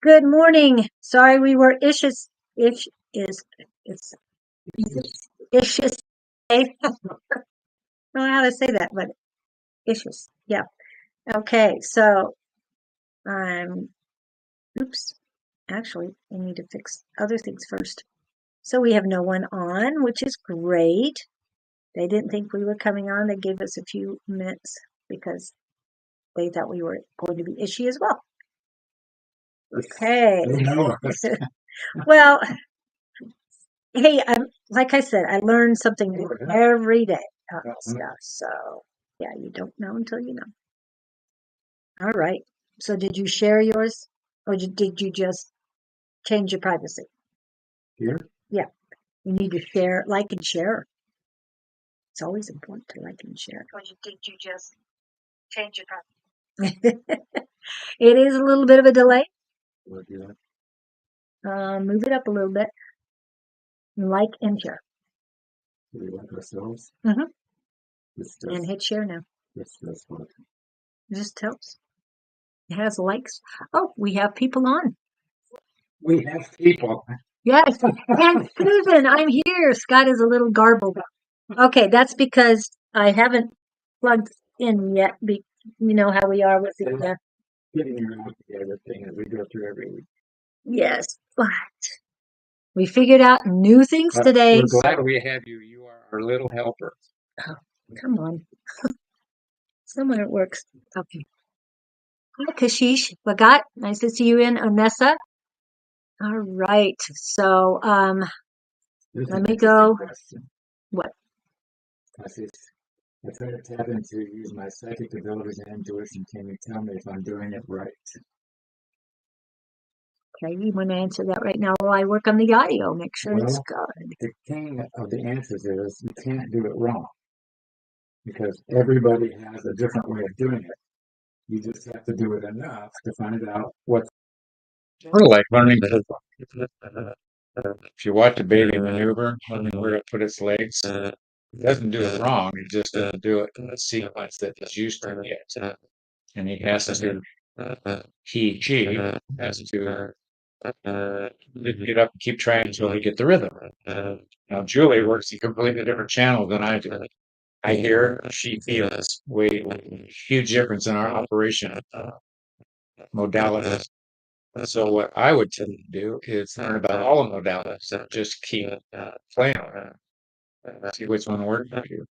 Good morning. Sorry we were ish is it's issues. I don't know how to say that, but issues. Yeah. Okay. So um oops. Actually, I need to fix other things first. So we have no one on, which is great. They didn't think we were coming on. They gave us a few minutes because they thought we were going to be ishy as well. Okay. Well, hey, like I said, I learn something new every day on this stuff. So yeah, you don't know until you know. All right. So did you share yours, or did you just change your privacy? Here? Yeah, you need to share, like and share. It's always important to like and share. Or did you just change your privacy? It is a little bit of a delay. Move it up a little bit. Like and share. Do we like ourselves? Mm-hmm. This And does. hit share now. This does what? It just helps. It has likes. Oh, we have people on. We have people. Yes. And Susan, I'm here. Scott is a little garbled. Okay, that's because I haven't plugged in yet. You know how we are with the Getting around to everything that we go through every week. yes, but we figured out new things today. We're glad we have you. You are our little helper. Oh, come on. Somewhere it works. Okay. Hi, Kashish. Bagat. Nice to see you in Onessa. All right. So let me go. What? I try to tap into use my psychic abilities and intuition. Can you tell me if I'm doing it right? Okay, you want to answer that right now while I work on the audio, make sure it's Well, good. the king of the answers is you can't do it wrong because everybody has a different way of doing it. You just have to do it enough to find out what's sort of like learning to if you watch a baby maneuver, learning where to put its legs, it doesn't do it wrong. It just doesn't do it in the sequence that it's used to yet. And he has to, she has to get up and keep trying until he get the rhythm. Now Julie works a completely different channel than I do. I hear, she feels, huge difference in our operation modalities. So what I would tend to do is learn about all the modalities and just keep playing around and see which one works for you.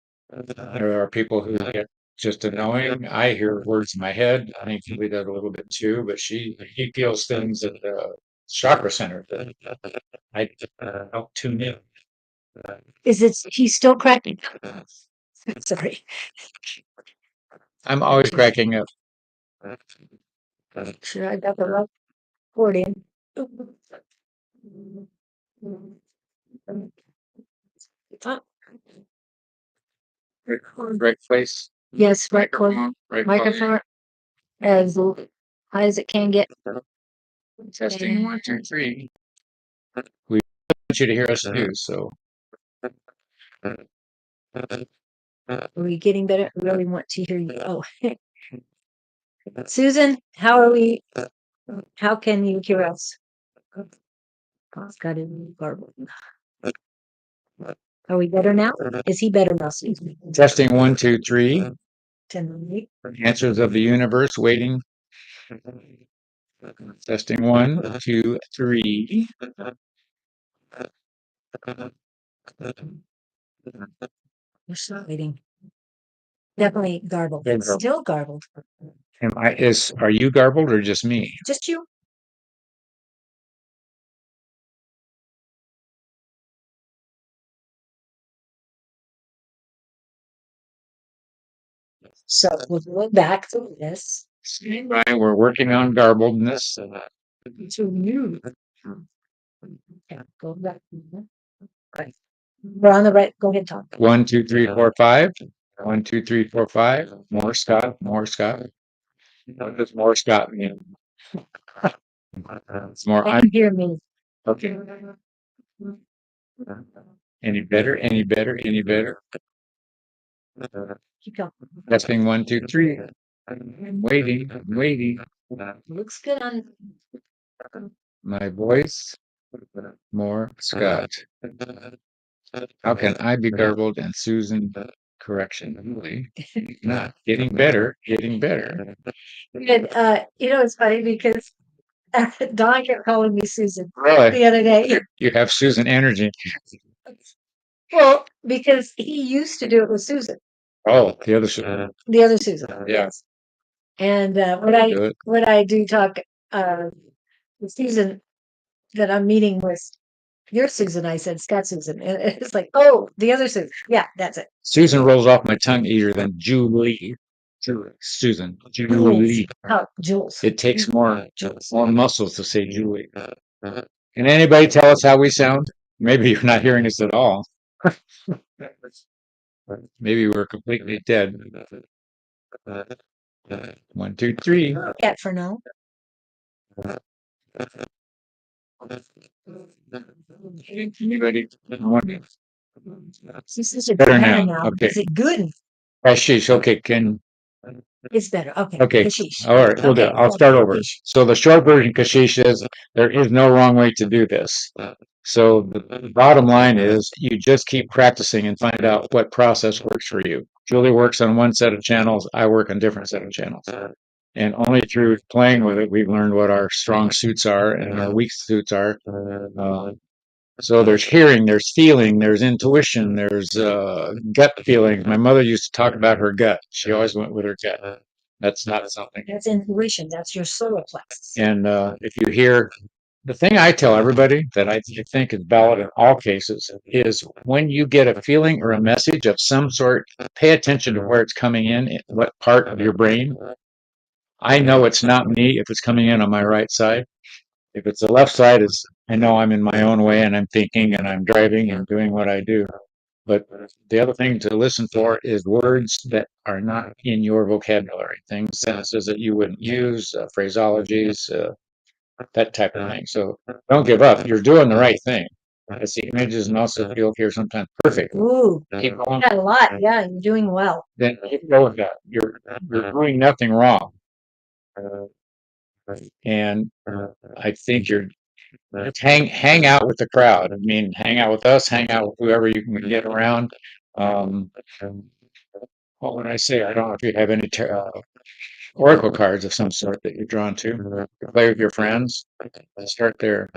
There are people who get just annoying. I hear words in my head. I think Julie does a little bit too, but he feels things at the chakra center that I don't tune in. He's still cracking? Sorry. I'm always cracking up. Sure, I got the right cord in. Right place. Yes, right cord. Right Microphone as high as it can get. Testing 1, 2, 3. We want you to hear us too, so. Are we getting better? I really want to hear you. Oh, Susan, how are we? How can you hear us? Oh, it's got it garbled. Are we better now? Is he better now, Susan? Testing 1, 2, 3. 10. Answers of the universe waiting. Testing 1, 2, 3. We're still waiting. Definitely garbled. It's still garbled. Are you garbled or just me? Just you. So we'll go back to this. Stand by. We're working on garbledness. To you. Yeah, go back. Right. We're on the right. Go ahead, Tom. 1, 2, 3, 4, 5. 1, 2, 3, 4, 5. More Scott. More Scott. What does more Scott mean? It's more. Can you hear me? Okay. Any better? Any better? Any better? Keep going. Testing 1, 2, 3. Waiting. Waiting. Looks good on. my voice more, Scott. How can I be garbled and Susan correction? Really? Not getting better, getting better. And it's funny because Don kept calling me Susan Really? the other day. You have Susan energy. Well, because he used to do it with Susan, Oh, the other Susan. the other Susan. Yeah. Yes. And Do it. when I do talk the Susan that I'm meeting with your Susan, I said Scott Susan. And it's like, oh, the other Susan. Yeah, that's it. Susan rolls off my tongue easier than Julie. Susan. Julie. Oh, Jules. It takes more muscles to say Julie. Can anybody tell us how we sound? Maybe you're not hearing us at all. Maybe we're completely dead. 1, 2, 3. Yeah, for now. Anybody? This is Better better now. now. Okay. Is it good? Sheesh. Okay. It's better. Okay. Okay. Kashish. All right. We'll do it. Okay. I'll start over. So the short version, Kashish, is there is no wrong way to do this. So the bottom line is you just keep practicing and find out what process works for you. Julie works on one set of channels. I work on different set of channels. And only through playing with it, we've learned what our strong suits are and our weak suits are. So there's hearing, there's feeling, there's intuition, there's gut feeling. My mother used to talk about her gut. She always went with her gut. That's not something. That's intuition. That's your solar plexus. And if you hear, the thing I tell everybody that I think is valid in all cases is when you get a feeling or a message of some sort, pay attention to where it's coming in, what part of your brain. I know it's not me if it's coming in on my right side. If it's the left side, I know I'm in my own way and I'm thinking and I'm driving and doing what I do. But the other thing to listen for is words that are not in your vocabulary, things, sentences that you wouldn't use, phraseologies, that type of thing. So don't give up. You're doing the right thing. I see images and also feel here sometimes. Perfect. Ooh, Keep going. got a lot. Yeah, you're doing well. Then keep going with that. You're doing nothing wrong. And I think you're hang out with the crowd. I mean, hang out with us, hang out with whoever you can get around. What would I say? I don't know if you have any oracle cards of some sort that you're drawn to. Play with your friends. Start there.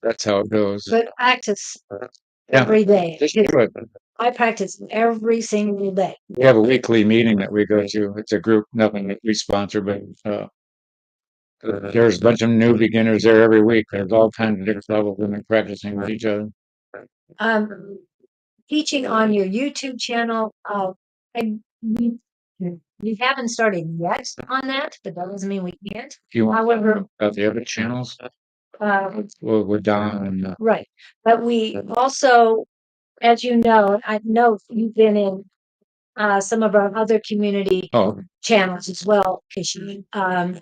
That's how it goes. But practice Yeah. every day. Just do it. I practice every single day. We have a weekly meeting that we go to. It's a group, nothing that we sponsor, but there's a bunch of new beginners there every week. There's all kinds of different levels and they're practicing with each other. Teaching on your YouTube channel. We haven't started yet on that, but that doesn't mean we can't. Do you want However, about the other channels? With Don and right. But we also, as you know, I know you've been in some of our other community channels as well, Kishi. Don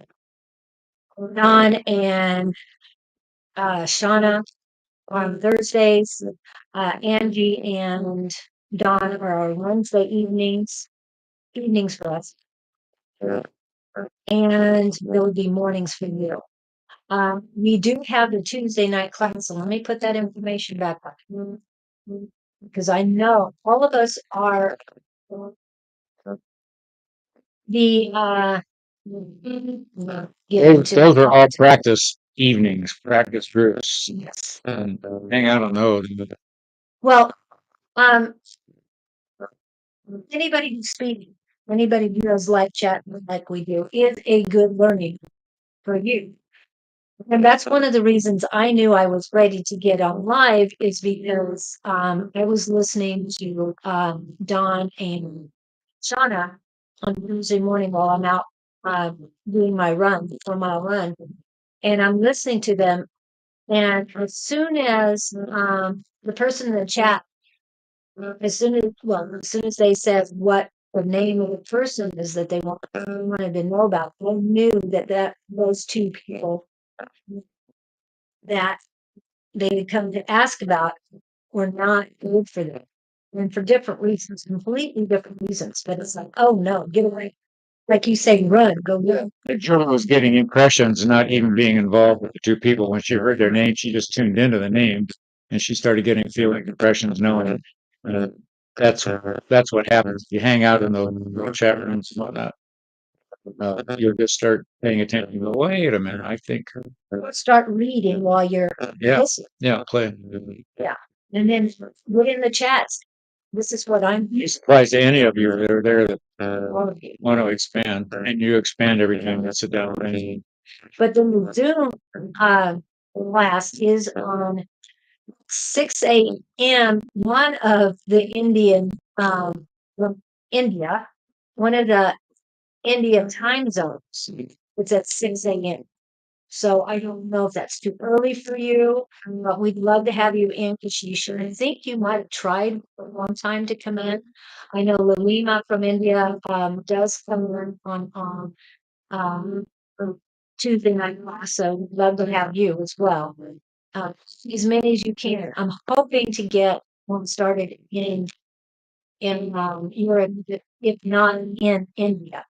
and Shauna on Thursdays, Angie and Don are on Wednesday evenings for us. And there would be mornings for you. We do have the Tuesday night class, so let me put that information back up. Because I know all of us are the those are all practice evenings, practice groups. Yes. And hang out on those. Well, anybody who's speaking, anybody who does live chat like we do is a good learning for you. And that's one of the reasons I knew I was ready to get on live is because I was listening to Don and Shauna on Tuesday morning while I'm out doing my run, 4-mile run. And I'm listening to them. And as soon as the person in the chat, as soon as they said what the name of the person is that they wanted to know about, I knew that those two people that they had come to ask about were not good for them. And for different reasons, completely different reasons. But it's like, oh no, get away. like you say, run, go run. Julie was getting impressions, not even being involved with the two people. When she heard their name, she just tuned into the name, and she started getting feeling impressions, knowing uh, that's what happens. You hang out in the chat rooms and whatnot. You'll just start paying attention. You go, wait a minute, I think. Start reading while you're listening. Yeah, play. Yeah. And then put in the chats. This is what I'm Be surprised any of you that are there that want to expand, and you expand every time you sit down. But the Zoom class is on 6 a.m. One of the Indian from India, one of the India time zones. It's at 6 a.m. So I don't know if that's too early for you, but we'd love to have you in, Kashish. I think you might have tried for a long time to come in. I know Lalima from India does come in on um, Tuesday night class, so we'd love to have you as well. As many as you can. I'm hoping to get one started in Europe, if not in India,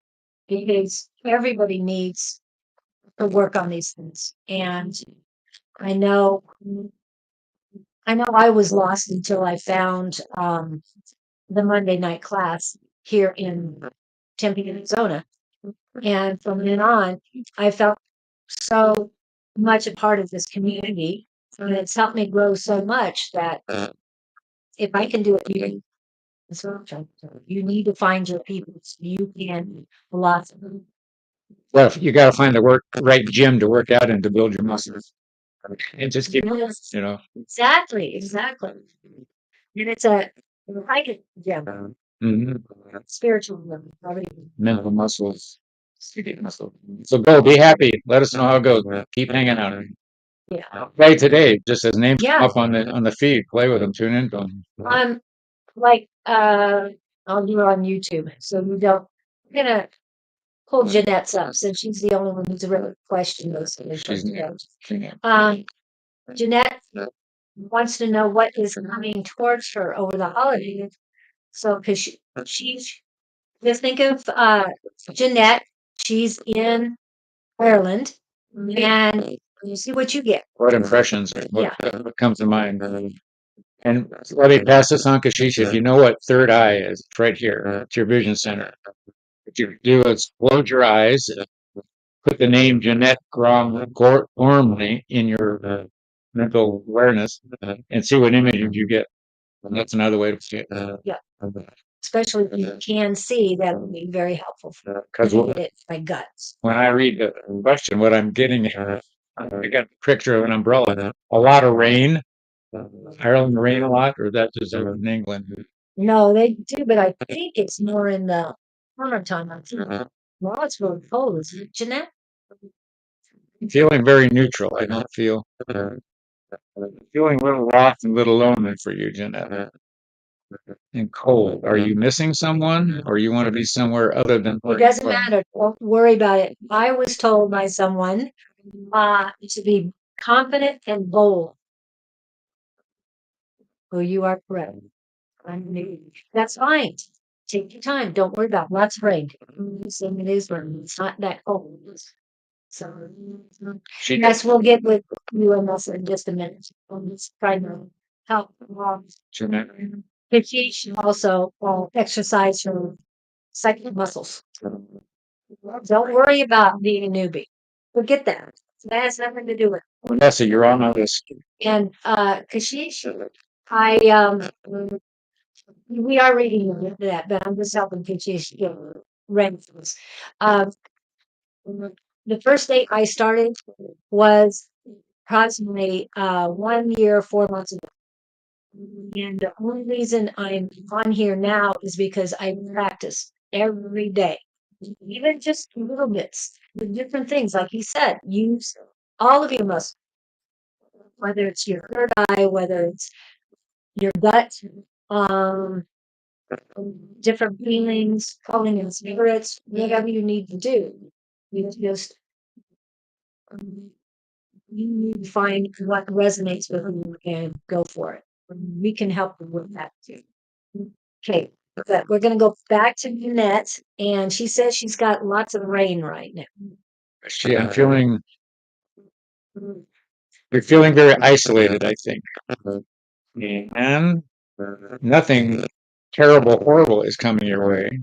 because everybody needs to work on these things. And I know I was lost until I found the Monday night class here in Tempe, Arizona. And from then on, I felt so much a part of this community. And it's helped me grow so much that if I can do it, that's what I'm trying to do. You need to find your people so you can blossom. Well, you got to find the right gym to work out and to build your muscles, and just keep, Yes, you know. exactly. And it's a private gym, Mhm. spiritual gym, probably. Mental muscles, physical muscles. So go, be happy. Let us know how it goes. Keep hanging out. Yeah. Play today, just as names come Yeah. up on the feed. Play with them. Tune in to them. I'm like I'll do it on YouTube. So you don't I'm gonna pull Jeanette's up since she's the only one who's really questioned those things. She's Jeanette wants to know what is coming towards her over the holidays. So because she's just think of Jeanette, she's in Ireland, and you see what you get. what impressions, Yeah. what comes to mind. And let me pass this on, Kashish. If you know what third eye is, it's right here. It's your vision center. What you do is close your eyes, put the name Jeanette Gormley in your mental awareness, and see what images you get. And that's another way to see it. Yeah. Especially if you can see, that would be very helpful for Because it by guts. when I read the question, what I'm getting, I got a picture of an umbrella, a lot of rain. Ireland rain a lot, or that just in England? No, they do, but I think it's more in the summertime. I think. Well, it's really cold, isn't it, Jeanette? Feeling very neutral. I don't feel feeling a little lost and a little lonely for you, Jeanette. And cold. Are you missing someone, or you want to be somewhere other than? It doesn't matter. Don't worry about it. I was told by someone to be confident and bold. Well, you are correct. That's fine. Take your time. Don't worry about it. Lots of rain. It is rain. It's not that cold. So, yes, we'll get with you and us in just a minute. I'm just trying to help. Jeanette. If she should also exercise her psychic muscles. Don't worry about being a newbie. Forget that. That has nothing to do with it. Vanessa, you're on my list. And Kashish, I we are reading into that, but I'm just helping Kashish get ready for this. The first date I started was approximately 1 year, 4 months ago. And the only reason I'm on here now is because I practice every day, even just little bits with different things. Like you said, use all of your muscles, whether it's your third eye, whether it's your gut, um, different feelings, calling in spirits, whatever you need to do. You just you need to find what resonates with you and go for it. We can help you with that too. Okay, But we're going to go back to Jeanette, and she says she's got lots of rain right now. I'm feeling, you're feeling very isolated, I think. And nothing terrible, horrible is coming your way.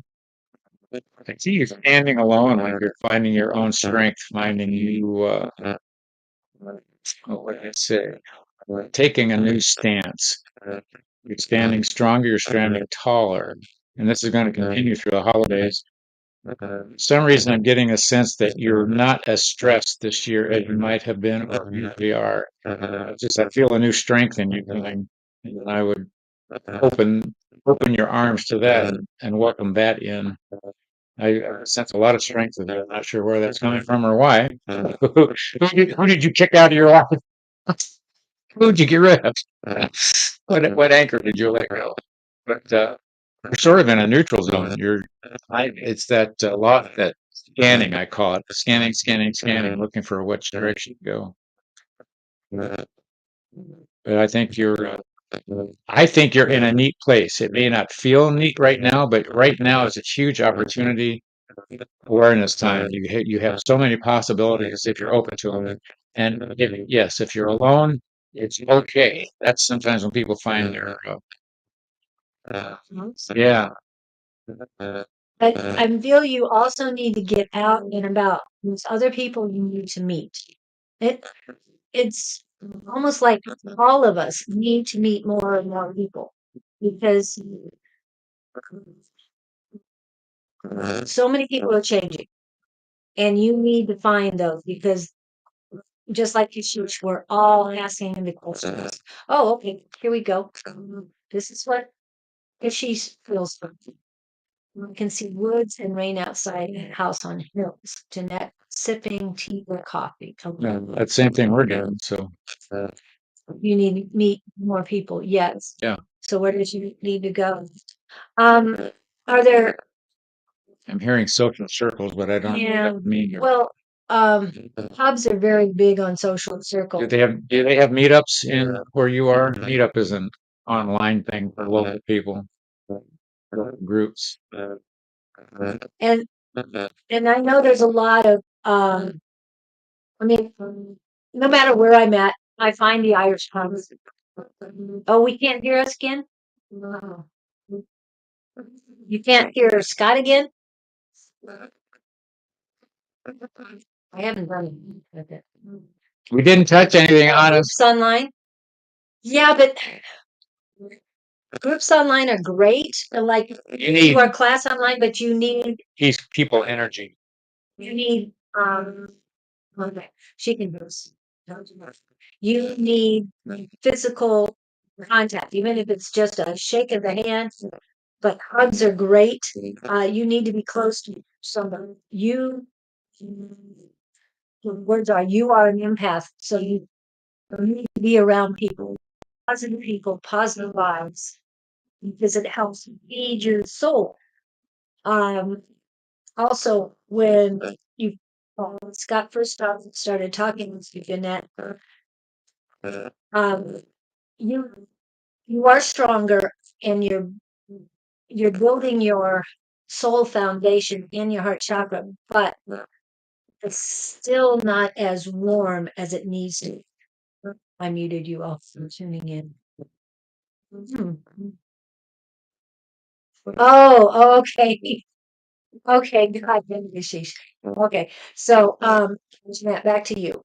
I see you standing alone, like you're finding your own strength, finding you, what did I say? Taking a new stance. You're standing stronger, you're standing taller. And this is going to continue through the holidays. For some reason, I'm getting a sense that you're not as stressed this year as you might have been or usually are. I feel a new strength in you, and I would open your arms to that and welcome that in. I sense a lot of strength in there. I'm not sure where that's coming from or why. Who did you kick out of your life? Who'd you get rid of? What anchor did you let go? But you're sort of in a neutral zone. It's that lot that scanning, I call it, scanning, scanning, scanning, looking for which direction to go. But I think you're in a neat place. It may not feel neat right now, but right now is a huge opportunity awareness time. You have so many possibilities if you're open to them. And if you're alone, it's okay. That's sometimes when people find their yeah. But I feel you also need to get out and about. There's other people you need to meet. It it's almost like all of us need to meet more and more people because so many people are changing, and you need to find those because just like you shoot, we're all asking the questions. Oh, okay, here we go. This is what if she feels. You can see woods and rain outside and house on hills. Jeanette sipping tea or coffee. Yeah, that same thing we're doing. So You need to meet more people. Yes. yeah, So where does you need to go? Are there? I'm hearing social circles, but I don't know Yeah. what that means. Well, hubs are very big on social circles. Do they have meetups in where you are? Meetup is an online thing for local people, groups. And and I know there's a lot of I mean, no matter where I'm at, I find the Irish pubs. Oh, we can't hear us again? No. You can't hear Scott again? I haven't done it. We didn't touch anything on us. Groups online? Yeah, but groups online are great. Like you are class online, but you need People energy. you need okay. She can do this. You need physical contact, even if it's just a shake of the hand. But hugs are great. You need to be close to somebody. The words are you are an empath, so you need to be around people, positive vibes, because it helps feed your soul. Also, when you Scott first started talking with you, Jeanette, um, you you are stronger, and you're building your soul foundation in your heart chakra, but it's still not as warm as it needs to. I muted you all from tuning in. Hmm. Oh, okay. Okay, God, sheesh. Okay, so Jeanette, back to you.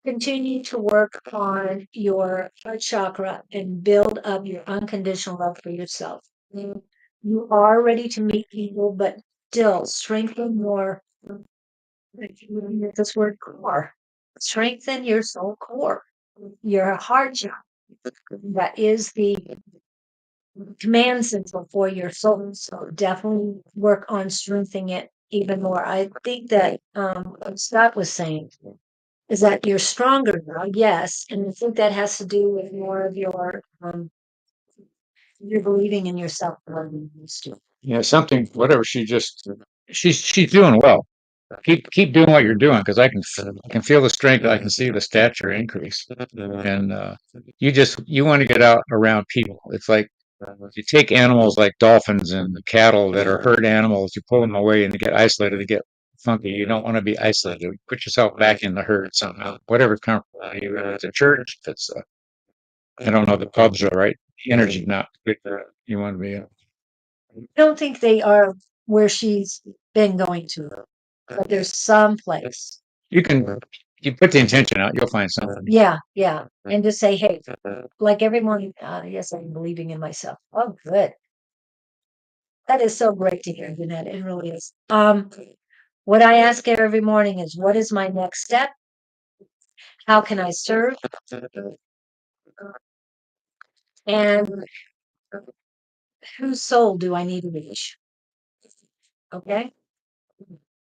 Continue to work on your heart chakra and build up your unconditional love for yourself. You are ready to meet people, but still strengthen your this word core. Strengthen your soul core, your heart chakra. That is the command center for your soul. So definitely work on strengthening it even more. I think that what Scott was saying is that you're stronger now, yes, and I think that has to do with more of your you're believing in yourself more than you used to. Yeah, something. Whatever. She's doing well. Keep doing what you're doing because I can feel the strength. I can see the stature increase, and you want to get out around people. It's like you take animals like dolphins and cattle that are herd animals, you pull them away and they get isolated, they get funky. You don't want to be isolated. Put yourself back in the herd somehow, whatever's comfortable. You it's a church, if it's I don't know, the pubs are right. Energy not good. You want to be. I don't think they are where she's been going to, but there's some place. You can you put the intention out, you'll find something. Yeah, yeah. And just say, hey, like every morning, yes, I'm believing in myself. Oh, good. That is so great to hear, Jeanette. It really is. What I ask her every morning is, what is my next step? How can I serve? And whose soul do I need to reach? Okay.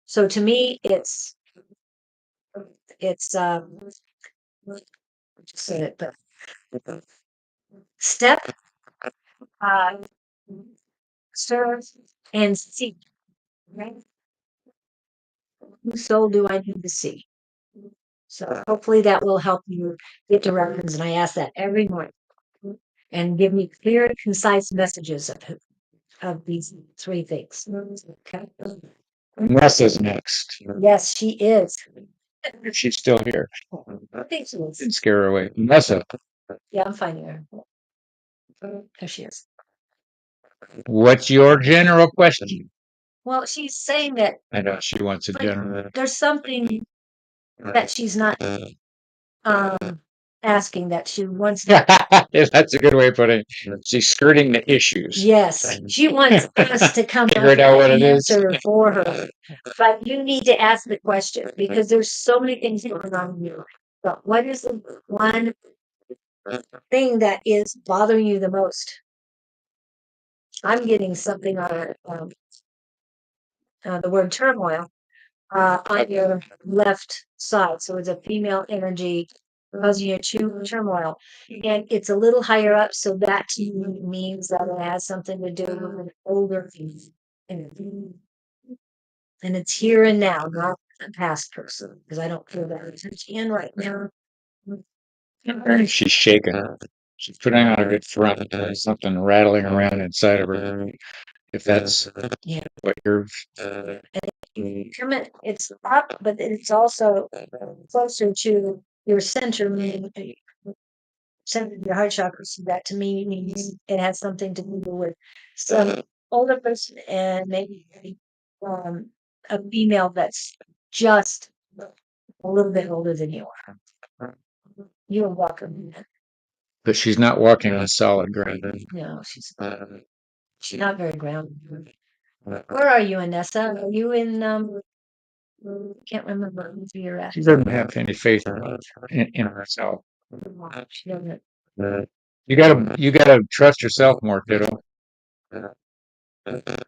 So to me, it's I just said it, but step, uh, serve, and seek. Right? Whose soul do I need to see? So hopefully that will help you get directions. And I ask that every morning, and give me clear, concise messages of these three things. Okay. Nessa's next. Yes, she is. She's still here. I think she is. Didn't scare her away. Nessa, Yeah, I'm finding her. There she is. what's your general question? Well, she's saying that I know she wants a general. there's something that she's not asking that she wants to. That's a good way of putting it. She's skirting the issues. Yes, she wants us to come Figure up out what with it an is. answer for her. But you need to ask the question because there's so many things going on in you. But what is the one thing that is bothering you the most? I'm getting something on the word turmoil on your left side. So it's a female energy causing you turmoil. And it's a little higher up. So that to you means that it has something to do with an older energy. And it's here and now, not a past person, because I don't feel that energy in right now. She's shaking. She's putting on a good front. There's something rattling around inside of her. If that's Yeah. what you're. It's up, but it's also closer to your center, meaning center of your heart chakra. So that to me means it has something to do with some older person and maybe a female that's just a little bit older than you are. You're welcome. But she's not walking on solid ground. No, she's not very grounded. Where are you, Anessa? Are you in can't remember who you're at. She doesn't have any faith in herself. She doesn't. You gotta trust yourself more, kiddo.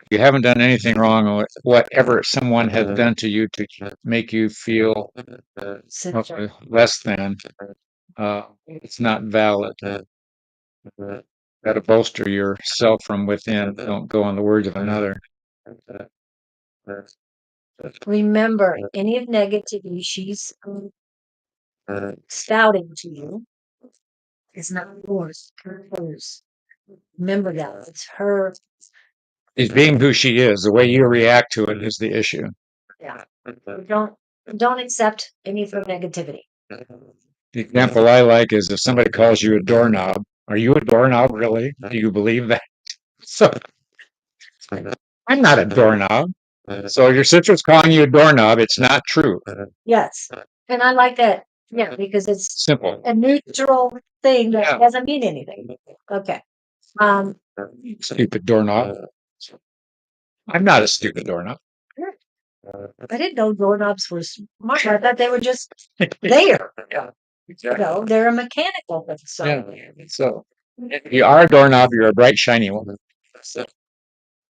You haven't done anything wrong with whatever someone has done to you to make you feel less than. It's not valid. Got to bolster yourself from within. Don't go on the words of another. Remember, any of negativity she's spouting to you is not yours. Hers. Remember that it's her. She's being who she is. The way you react to it is the issue. Yeah. Don't accept any of her negativity. The example I like is if somebody calls you a doorknob, are you a doorknob really? Do you believe that? So I'm not a doorknob. So your sister's calling you a doorknob. It's not true. Yes. And I like that. Yeah, because it's Simple. a neutral thing that Yeah. doesn't mean anything. Okay. Stupid doorknob. I'm not a stupid doorknob. I didn't know doorknobs were smart. I thought they were just there. Yeah. You know, they're a mechanical thing. So Yeah. So if you are a doorknob, you're a bright, shiny woman.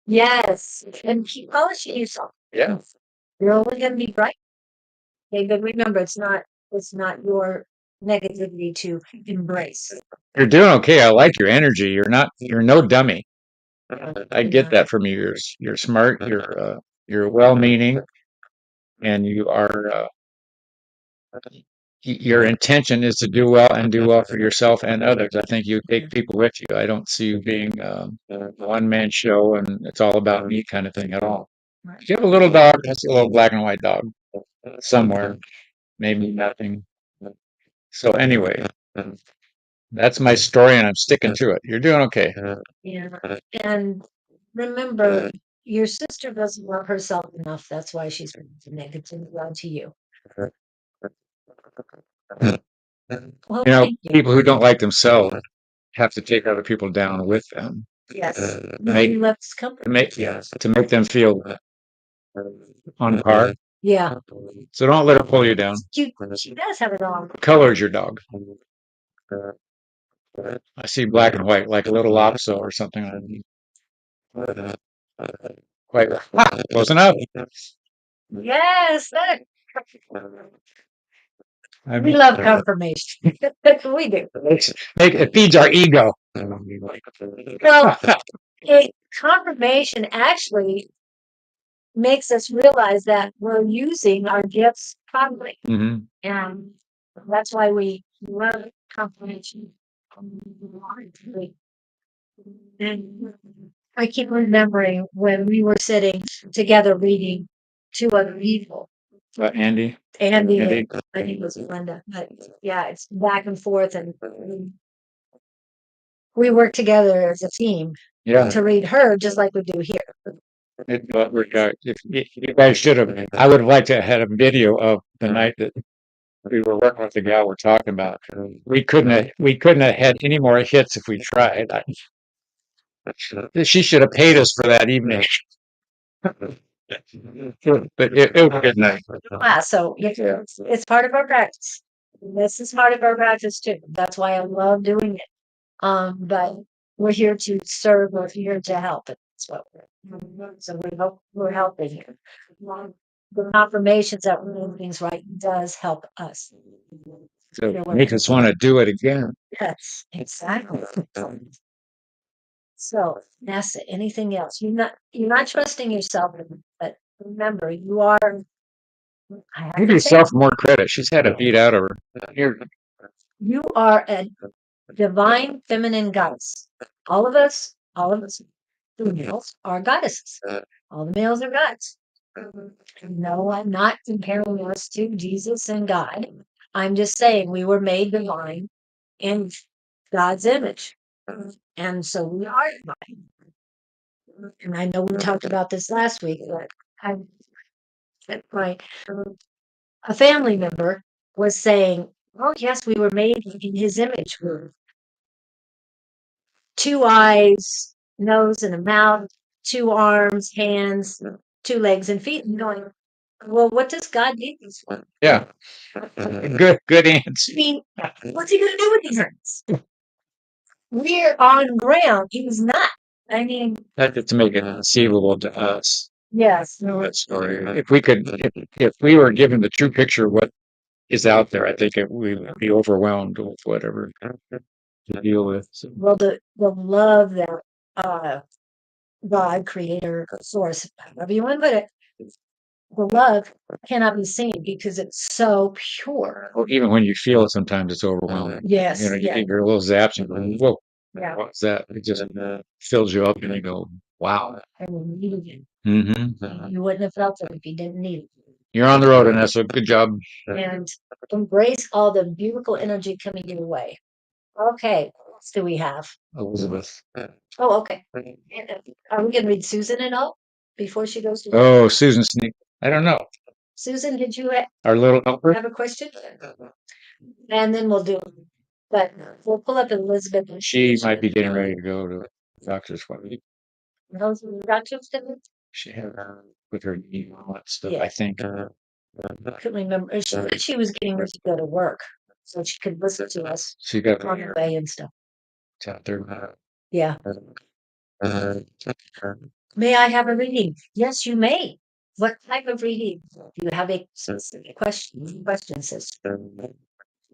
yes. And keep polishing yourself. Yeah. You're only gonna be bright. Okay, but remember it's not your negativity to embrace. You're doing okay. I like your energy. You're no dummy. I get that from you. You're smart. You're well-meaning, and you are your intention is to do well and do well for yourself and others. I think you take people with you. I don't see you being a one-man show and it's all about me kind of thing at all. If you have a little dog, that's a little black and white dog somewhere, maybe nothing. So anyway, that's my story and I'm sticking to it. You're doing okay. Yeah. And remember, your sister doesn't love herself enough. That's why she's negative to you. Well, You know, thank you. people who don't like themselves have to take other people down with them. Yes. Make, Loves company. to make them feel on par. Yeah. So don't let her pull you down. She does have a dog. What color is your dog? I see black and white, like a little lopso or something. Quite close enough. Yes. I We mean, love confirmation. We do. it feeds our ego. Well, confirmation actually makes us realize that we're using our gifts properly. hmm And that's why we love confirmation. And I keep remembering when we were sitting together reading two other people. Andy. Andy, Andy. and I think it was Linda. But yeah, it's back and forth, and we work together as a team Yeah. to read her just like we do here. If you guys should have, I would have liked to have had a video of the night that we were working with the gal we're talking about. We couldn't have had any more hits if we tried. She should have paid us for that evening. But it was a good night. So it's part of our practice. This is part of our practice too. That's why I love doing it. But we're here to serve. We're here to help. That's what so we're helping here. The confirmations that we're doing things right does help us. So make us want to do it again. Yes, exactly. So, Nessa, anything else? You're not trusting yourself, but remember, you are. Give yourself more credit. She's had a beat out of her. Here. You are a divine feminine goddess. All of us, the males are goddesses. All the males are gods. No, I'm not comparing us to Jesus and God. I'm just saying we were made divine in God's image. And so we are divine. And I know we talked about this last week, but a family member was saying, oh, yes, we were made in his image. We're 2 eyes, nose and a mouth, 2 arms, hands, 2 legs and feet. And going, well, what does God need these for? Yeah. Good answer. I mean, what's he going to do with these hands? We're on ground. He's not. I mean, That's to make it conceivable to us. Yes. That story. If we were given the true picture of what is out there, I think we would be overwhelmed with whatever to deal with. So. Well, the love that God, Creator, Source, however you want to put it, the love cannot be seen because it's so pure. Well, even when you feel it, sometimes it's overwhelming. Yes. You get your little zaps and go, whoa, Yeah. what's that? It just fills you up and you go, wow. I mean, you needed Mm-hmm. it. You wouldn't have felt it if you didn't need it. You're on the road, Anessa. Good job. And embrace all the beautiful energy coming your way. Okay. What else do we have? Elizabeth. Oh, okay. Are we going to read Susan and all before she goes to? Oh, Susan Sneak. I don't know. Susan, did you Our little helper. have a question? And then we'll do it. But we'll pull up Elizabeth. She might be getting ready to go to the doctor's appointment. Those are the doctor's appointment? She had with her knee and all that stuff. Yeah. I think. Couldn't remember. She was getting ready to go to work, so she could listen to us She got on the way and stuff. out there. Yeah. May I have a reading? Yes, you may. What type of reading? Do you have a specific question, sister?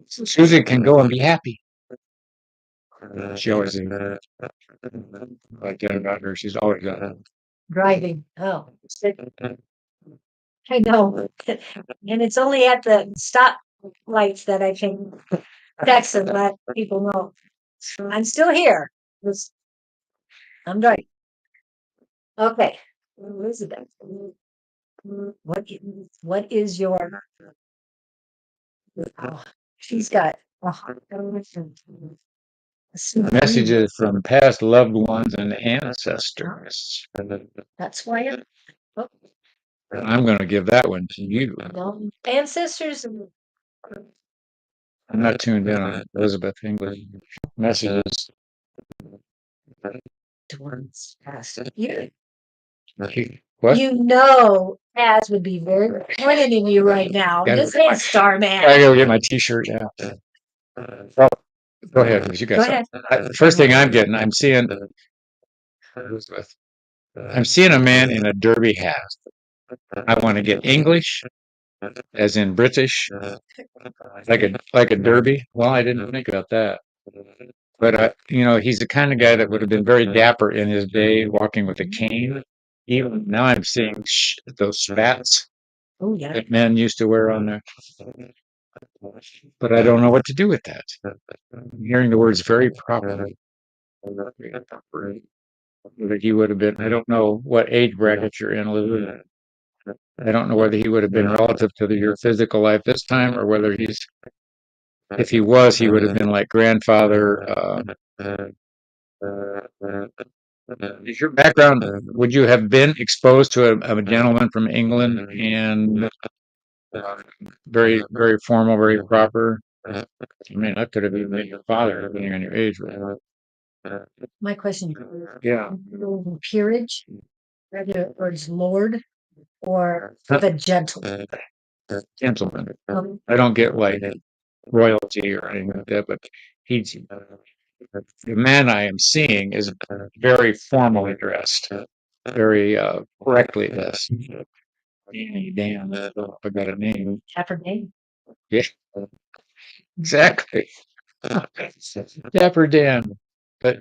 Susan can go and be happy. She always like that about her. She's always got it. Driving. Oh, I know. And it's only at the stop lights that I can text and let people know. I'm still here. I'm right. Okay. Elizabeth, what is your, oh, she's got Messages from past loved ones and ancestors. That's why I'm going to give that one to you. ancestors. I'm not tuned in on Elizabeth English messages. Ones past. You What? Az would be very disappointed in you right now. Gotta Just get my- say Starman. I gotta get my T-shirt. Yeah. Well, go ahead, Liz, you got Go something. ahead. The first thing I'm getting, I'm seeing Elizabeth. I'm seeing a man in a derby hat. I want to get English, as in British, like a derby. Well, I didn't think about that. But he's the kind of guy that would have been very dapper in his day, walking with a cane. Even now, I'm seeing those spats Oh yeah. that men used to wear on their. But I don't know what to do with that. I'm hearing the words very properly. That he would have been. I don't know what age bracket you're in, Elizabeth. I don't know whether he would have been relative to your physical life this time, or whether if he was, he would have been like grandfather. Is your background? Would you have been exposed to a gentleman from England and very, very formal, very proper? I mean, that could have been your father, depending on your age. My question. Yeah. Peerage, whether it's Lord or the gentleman. Gentleman. I don't get like royalty or anything like that, but he's the man I am seeing is very formally dressed, very correctly dressed. Damn, I got a name. Dapper Dan. Yeah, exactly. Dapper Dan. But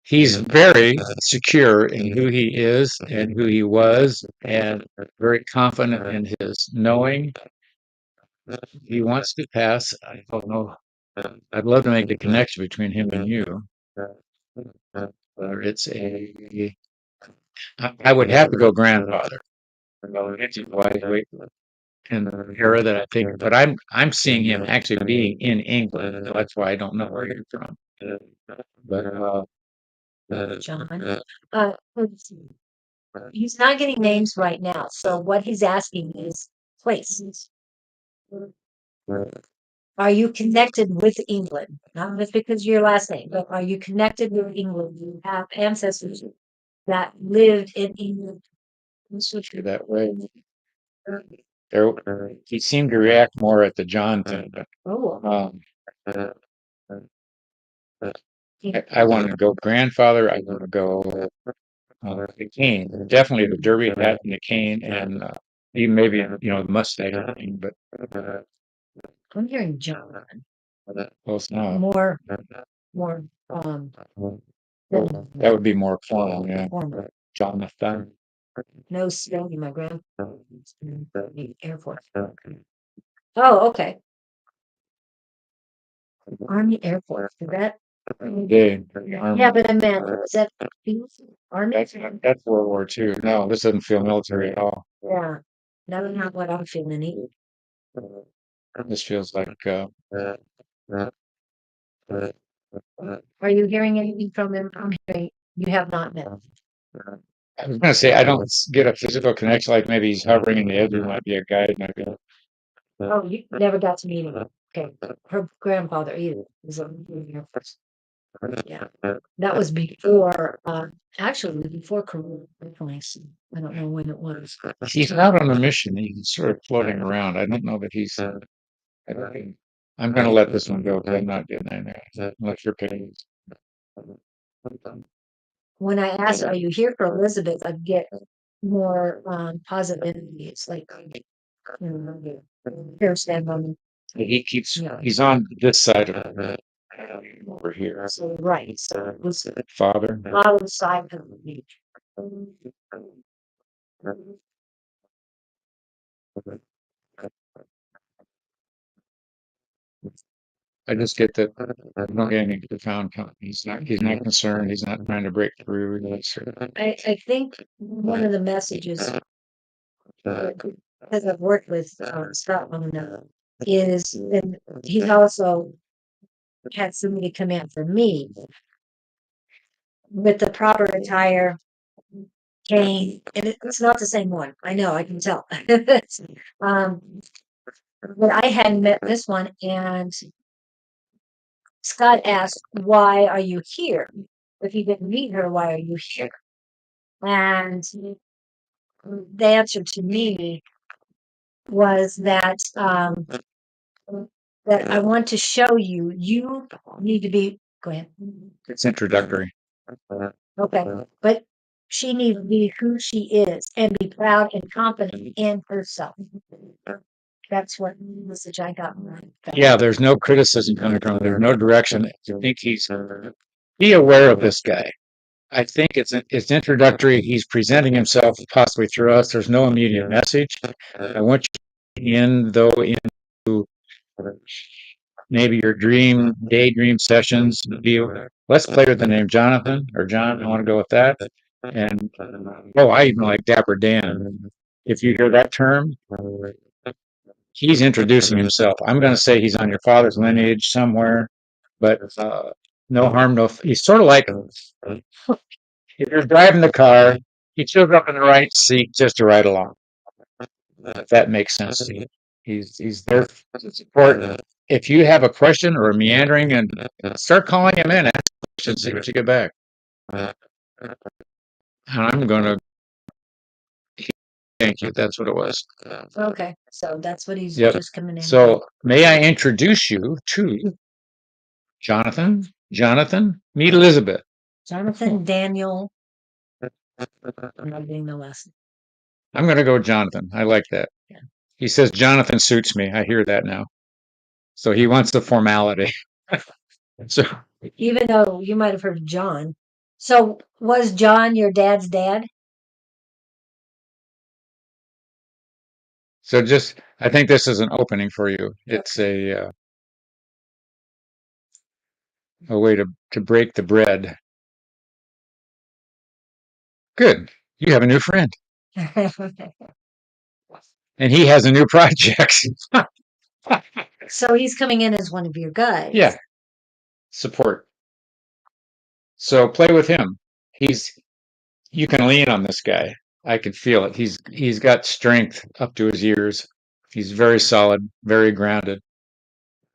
he's very secure in who he is and who he was, and very confident in his knowing. He wants to pass. I don't know. I'd love to make the connection between him and you. Or it's I would have to go grandfather. In the era that I think, but I'm seeing him actually being in England. That's why I don't know where you're from. But John. Let's see. He's not getting names right now. So what he's asking is places. Are you connected with England? Not just because of your last name, but are you connected with England? You have ancestors that lived in England. that way. There, he seemed to react more at the John thing. Oh. I want to go grandfather. I want to go the cane. Definitely the derby hat and the cane, and even maybe the mustache thing. But I'm hearing John. close enough. More. That would be more formal. Yeah, Formal. Jonathan. No spelling, my grandpa. Air Force. Oh, okay. Army Air Force. Is that? Yeah, but I meant, is that Army? That's World War II. No, this doesn't feel military at all. Yeah, that's not what I'm feeling either. This feels like Are you hearing anything from him? I'm hearing you have not met. I was going to say, I don't get a physical connection, like maybe he's hovering in the edge. There might be a guide. Oh, you never got to meet him. Okay. Her grandfather either. Was in the Air Force. Yeah. That was before, actually before Corona. I don't know when it was. He's out on a mission. He's sort of floating around. I don't know that he's. I'm going to let this one go because I'm not getting in there. Unless you're paying. When I asked, are you here for Elizabeth, I'd get more positive energy. It's like, here, stand on. He keeps. He's on this side of it. Over here. So, right. So it was Father. father's side of the beach. I just get that I don't get any profound. He's not concerned. He's not trying to break through. I think one of the messages, because I've worked with Scott long enough, is, and he's also had somebody come in for me with the proper attire, cane, and it's not the same one. I know, I can tell. um, but I hadn't met this one, and Scott asked, "Why are you here? If you didn't meet her, why are you here?" And the answer to me was that I want to show you, you need to be, go ahead. It's introductory. Okay. But she needs to be who she is and be proud and confident in herself. That's what message I got. Yeah, there's no criticism coming from him. There's no direction. I think be aware of this guy. I think it's introductory. He's presenting himself possibly through us. There's no immediate message. I want you into maybe your daydream sessions. Let's play with the name Jonathan or John. I want to go with that. And I even like Dapper Dan. If you hear that term, he's introducing himself. I'm going to say he's on your father's lineage somewhere, but no harm, no. He's sort of like if you're driving the car, he shows up in the right seat just to ride along. If that makes sense to you. He's there to support. If you have a question or a meandering, and start calling him in, ask questions, see what you get back. And I'm going to thank you. That's what it was. Okay, so that's what he's Yep. just coming in. So may I introduce you to Jonathan? Jonathan, meet Elizabeth. Jonathan Daniel. I'm not getting the lesson. I'm going to go Jonathan. I like that. Yeah. He says Jonathan suits me. I hear that now. So he wants the formality. So Even though you might have heard of John. So was John your dad's dad? just I think this is an opening for you. It's a way to break the bread. Good. You have a new friend. And he has a new project. So he's coming in as one of your guys. Yeah. Support. So play with him. You can lean on this guy. I can feel it. He's got strength up to his ears. He's very solid, very grounded,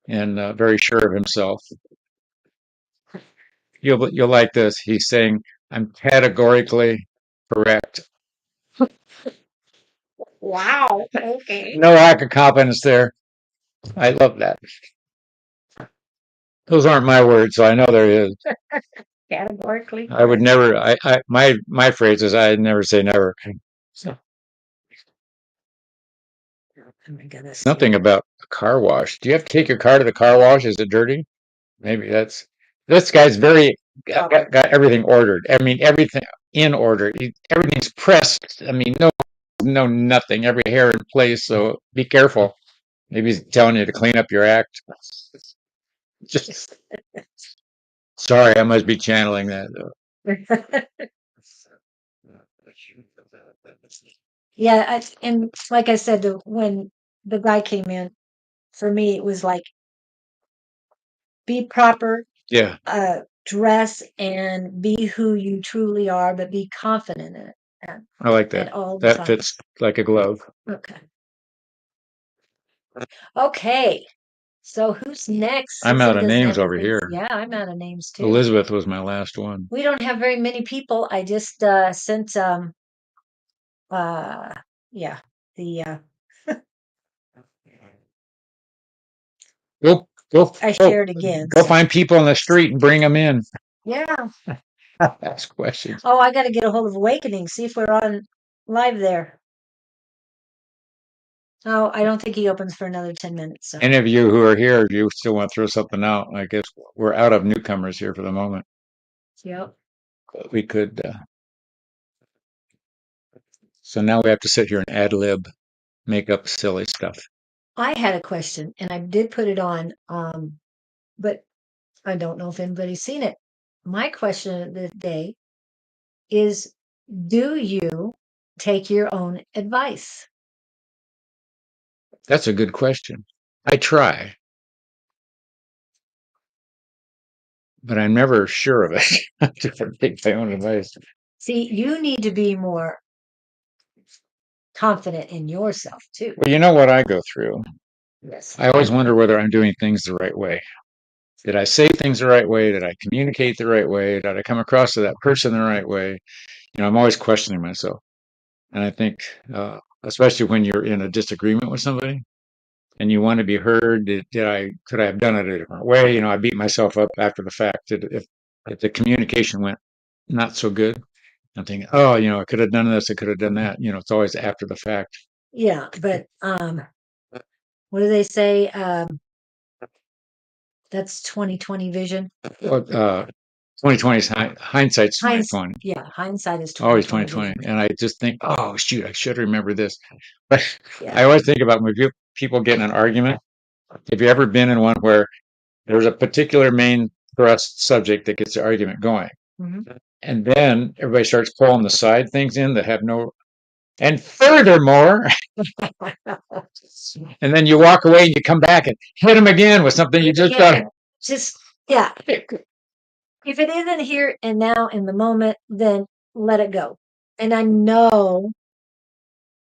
and very sure of himself. You'll like this. He's saying, "I'm categorically correct." Wow. Okay. No lack of confidence there. I love that. Those aren't my words, so I know there is. Categorically. I would never. My phrase is, I'd never say never. So, Oh my goodness. something about a car wash. Do you have to take your car to the car wash? Is it dirty? Maybe this guy's very got everything ordered. I mean, everything in order. Everything's pressed. I mean, no nothing. Every hair in place. So be careful. Maybe he's telling you to clean up your act. Just sorry, I must be channeling that. Yeah, and like I said, when the guy came in, for me, it was like, be proper, Yeah, dress and be who you truly are, but be confident in it I like at that. all the That time. fits like a glove. Okay. Okay. So who's next? I'm out of names over Anything. here. Yeah, I'm out of names too. Elizabeth was my last one. We don't have very many people. I just sent yeah, the I shared again. Go find people on the street and bring them in. Yeah. Ask questions. Oh, I got to get a hold of Awakening, see if we're on live there. Oh, I don't think he opens for another 10 minutes. So. Any of you who are here, if you still want to throw something out, I guess we're out of newcomers here for the moment. Yep. But we could. So now we have to sit here and ad lib, make up silly stuff. I had a question and I did put it on, but I don't know if anybody's seen it. My question of the day is, do you take your own advice? That's a good question. I try, but I'm never sure of it. I just take my own advice. See, you need to be more confident in yourself too. Well, you know what I go through? Yes. I always wonder whether I'm doing things the right way. Did I say things the right way? Did I communicate the right way? Did I come across to that person the right way? I'm always questioning myself. And I think, especially when you're in a disagreement with somebody and you want to be heard, could I have done it a different way? I beat myself up after the fact that if the communication went not so good, I'm thinking, oh, I could have done this, I could have done that. It's always after the fact. Yeah, but what do they say? That's 2020 vision. Well, 2020 is hindsight's 2020. Yeah, hindsight is Always 2020. 2020. And I just think, oh, shoot, I should remember this. But Yeah. I always think about when people get in an argument. Have you ever been in one where there's a particular main thrust subject that gets the argument going? Mhm. And then everybody starts pulling the side things in that have no, and furthermore, and then you walk away and you come back and hit them again with something you just Yeah, thought. just yeah. If it isn't here and now in the moment, then let it go. And I know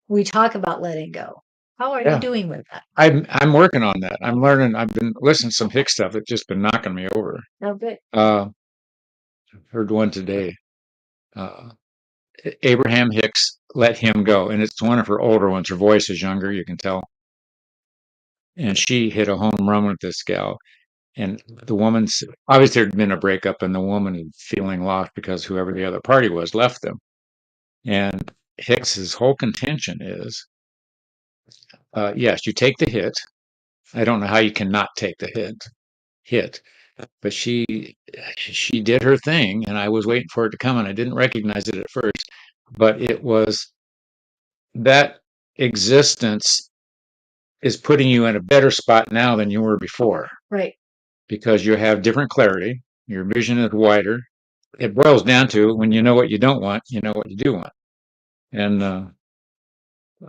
we talk about letting go. How are you Yeah. doing with that? I'm working on that. I'm learning. I've been listening to some Hicks stuff that's just been knocking me over. Oh, good. Heard one today. Uh, Abraham Hicks, Let Him Go. And it's one of her older ones. Her voice is younger, you can tell. And she hit a home run with this gal. And the woman's obviously there'd been a breakup, and the woman feeling lost because whoever the other party was left them. And Hicks's whole contention is, yes, you take the hit. I don't know how you cannot take the hit, but she did her thing, and I was waiting for it to come, and I didn't recognize it at first, but it was that existence is putting you in a better spot now than you were before. Right. Because you have different clarity, your vision is wider. It boils down to when you know what you don't want, you know what you do want. And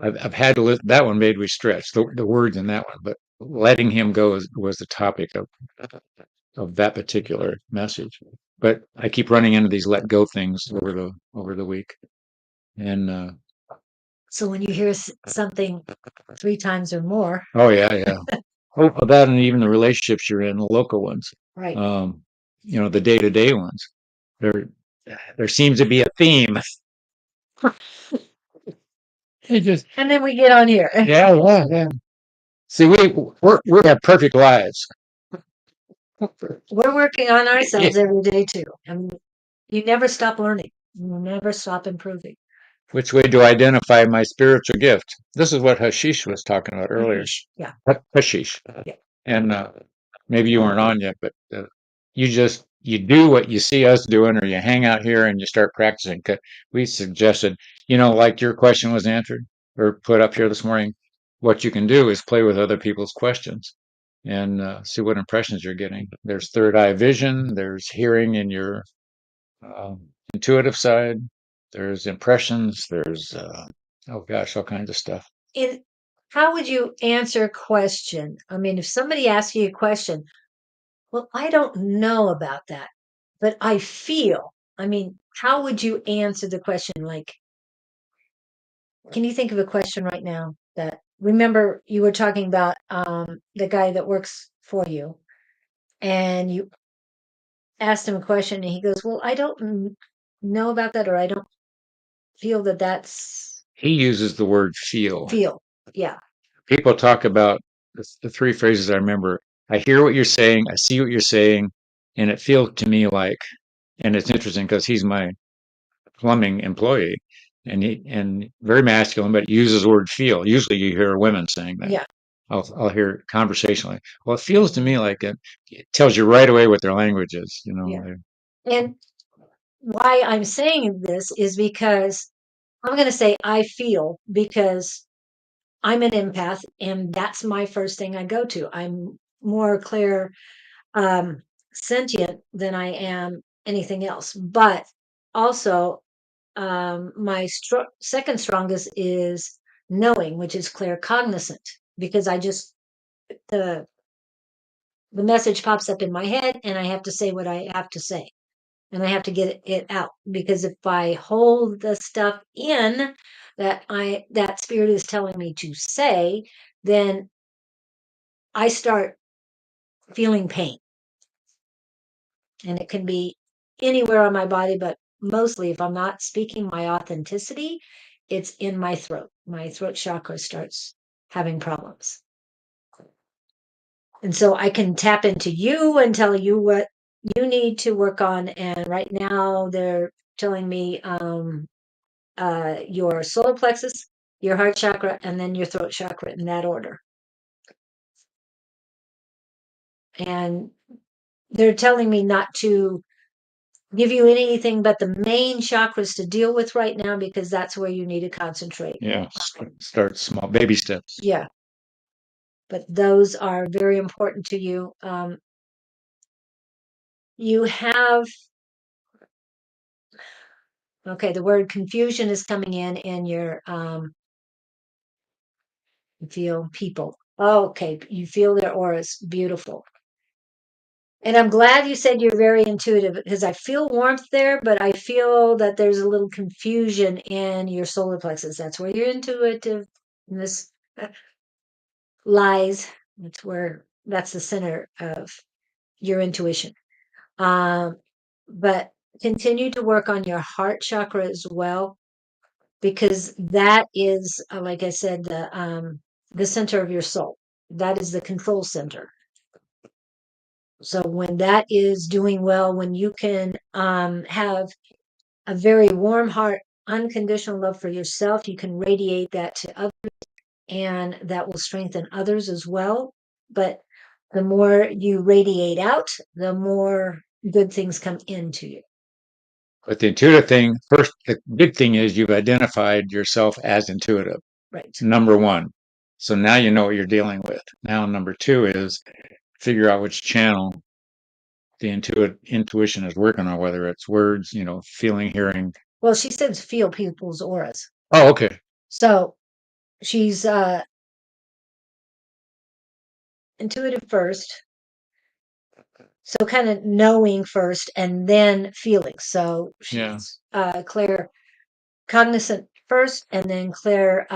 I've had to that one made me stretch the words in that one, but letting him go was the topic of that particular message. But I keep running into these let go things over the week, and So when you hear something 3 times or more, oh yeah. Oh, that and even the relationships you're in, the local ones, right? The day to day ones. There seems to be a theme. It just And then we get on here. yeah. See, we have perfect lives. We're working on ourselves every day too. And you never stop learning. You never stop improving. Which way do I identify my spiritual gift? This is what Hashish was talking about earlier. Yeah. Hashish. Yeah. And maybe you weren't on yet, but you do what you see us doing, or you hang out here and you start practicing. We suggested, like your question was answered or put up here this morning, what you can do is play with other people's questions and see what impressions you're getting. There's third eye vision. There's hearing in your intuitive side. There's impressions. There's oh gosh, all kinds of stuff. How would you answer a question? I mean, if somebody asks you a question, well, I don't know about that, but I feel. I mean, how would you answer the question? Like, can you think of a question right now that, remember you were talking about the guy that works for you, and you asked him a question and he goes, well, I don't know about that, or I don't feel that that's. He uses the word feel. Feel. Yeah. People talk about the three phrases I remember. I hear what you're saying, I see what you're saying, and it feels to me like, and it's interesting because he's my plumbing employee, and very masculine, but uses the word feel. Usually you hear women saying that. Yeah. I'll hear it conversationally. Well, it feels to me like it tells you right away what their language is, Yeah. And why I'm saying this is because I'm going to say I feel, because I'm an empath, and that's my first thing I go to. I'm more clear, sentient than I am anything else. But also, my second strongest is knowing, which is claircognizant, because the the message pops up in my head, and I have to say what I have to say, and I have to get it out, because if I hold the stuff in that spirit is telling me to say, then I start feeling pain, and it can be anywhere on my body, but mostly if I'm not speaking my authenticity, it's in my throat. My throat chakra starts having problems. And so I can tap into you and tell you what you need to work on. And right now they're telling me your solar plexus, your heart chakra, and then your throat chakra in that order. And they're telling me not to give you anything but the main chakras to deal with right now, because that's where you need to concentrate. Yeah. Start small, baby steps. Yeah. But those are very important to you. You have, okay, the word confusion is coming in your, you feel people. Okay, you feel their auras. Beautiful. And I'm glad you said you're very intuitive, because I feel warmth there, but I feel that there's a little confusion in your solar plexus. That's where your intuitiveness lies. That's the center of your intuition. But continue to work on your heart chakra as well, because that is, like I said, the center of your soul. That is the control center. So when that is doing well, when you can have a very warm heart, unconditional love for yourself, you can radiate that to others, and that will strengthen others as well. But the more you radiate out, the more good things come into you. But the intuitive thing, first, the big thing is you've identified yourself as intuitive. Right. Number one. So now you know what you're dealing with. Now, number two is figure out which channel the intuition is working on, whether it's words, feeling, hearing. Well, she says feel people's auras. Oh, okay. So she's intuitive first. So kind of knowing first and then feeling. So she's Claire cognizant first, and then Claire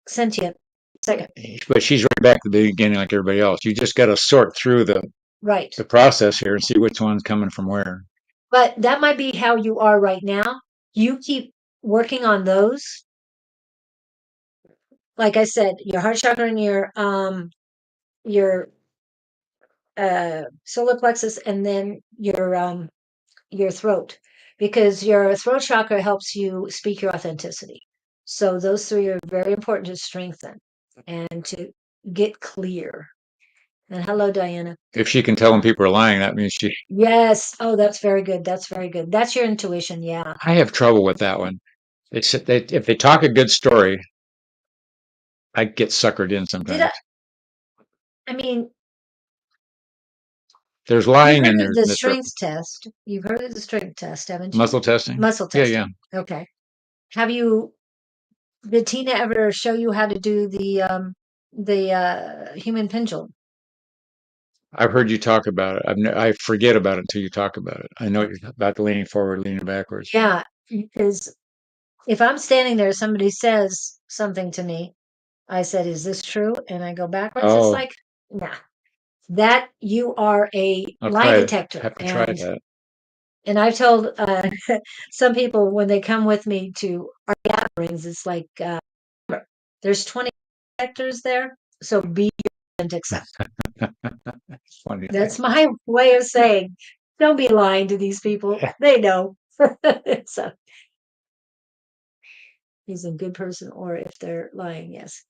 sentient second. But she's right back to the beginning like everybody else. You just got to sort through the process here and see which one's coming from where. But that might be how you are right now. You keep working on those. Like I said, your heart chakra and your solar plexus, and then your throat, because your throat chakra helps you speak your authenticity. So those three are very important to strengthen and to get clear. And hello, Diana. If she can tell when people are lying, that means she. Yes. Oh, that's very good. That's very good. That's your intuition. Yeah. I have trouble with that one. If they talk a good story, I get suckered in sometimes. I mean, there's lying in there. The strength test. You've heard of the strength test, haven't you? Muscle testing? Muscle testing. Yeah. Okay. Did Tina ever show you how to do the human pendulum? I've heard you talk about it. I forget about it until you talk about it. I know you're about the leaning forward, leaning backwards. Yeah, because if I'm standing there, somebody says something to me, I said, "Is this true?" And I go backwards. It's like, nah, that you are a lie detector. Have to try that. And I've told some people when they come with me to our gatherings, it's like, there's 20 detectors there, so be your authentic self. That's my way of saying, don't be lying to these people. They know. So he's a good person, or if they're lying, yes.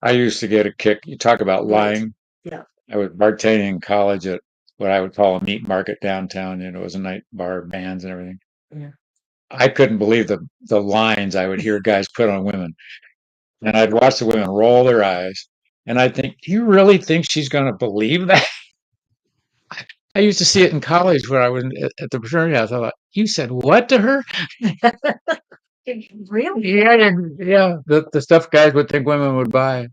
I used to get a kick. You talk about lying. Yeah. I was bartending in college at what I would call a meat market downtown, and it was a night bar, bands and everything. Yeah. I couldn't believe the lines I would hear guys put on women. And I'd watch the women roll their eyes. And I'd think, do you really think she's going to believe that? I used to see it in college when I was at the fraternity. I thought, you said what to her? Really? Yeah. The stuff guys would think women would buy.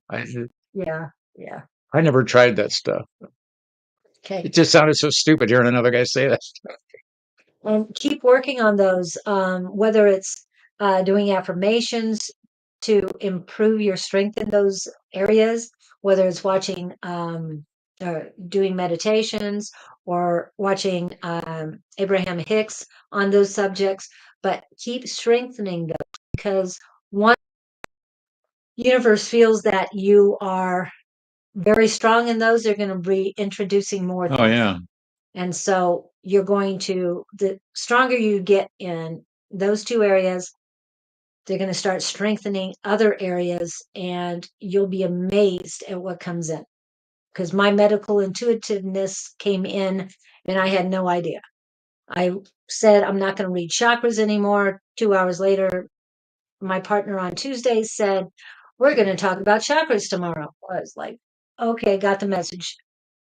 Yeah, yeah. I never tried that stuff. Okay. It just sounded so stupid hearing another guy say that. And keep working on those, whether it's doing affirmations to improve your strength in those areas, whether it's watching, doing meditations or watching Abraham Hicks on those subjects, but keep strengthening those because one universe feels that you are very strong in those, they're going to be introducing more Oh, things. yeah. And so you're going to, the stronger you get in those two areas, they're going to start strengthening other areas and you'll be amazed at what comes in. Because my medical intuitiveness came in and I had no idea. I said, I'm not going to read chakras anymore. 2 hours later, my partner on Tuesday said, we're going to talk about chakras tomorrow. I was like, okay, got the message.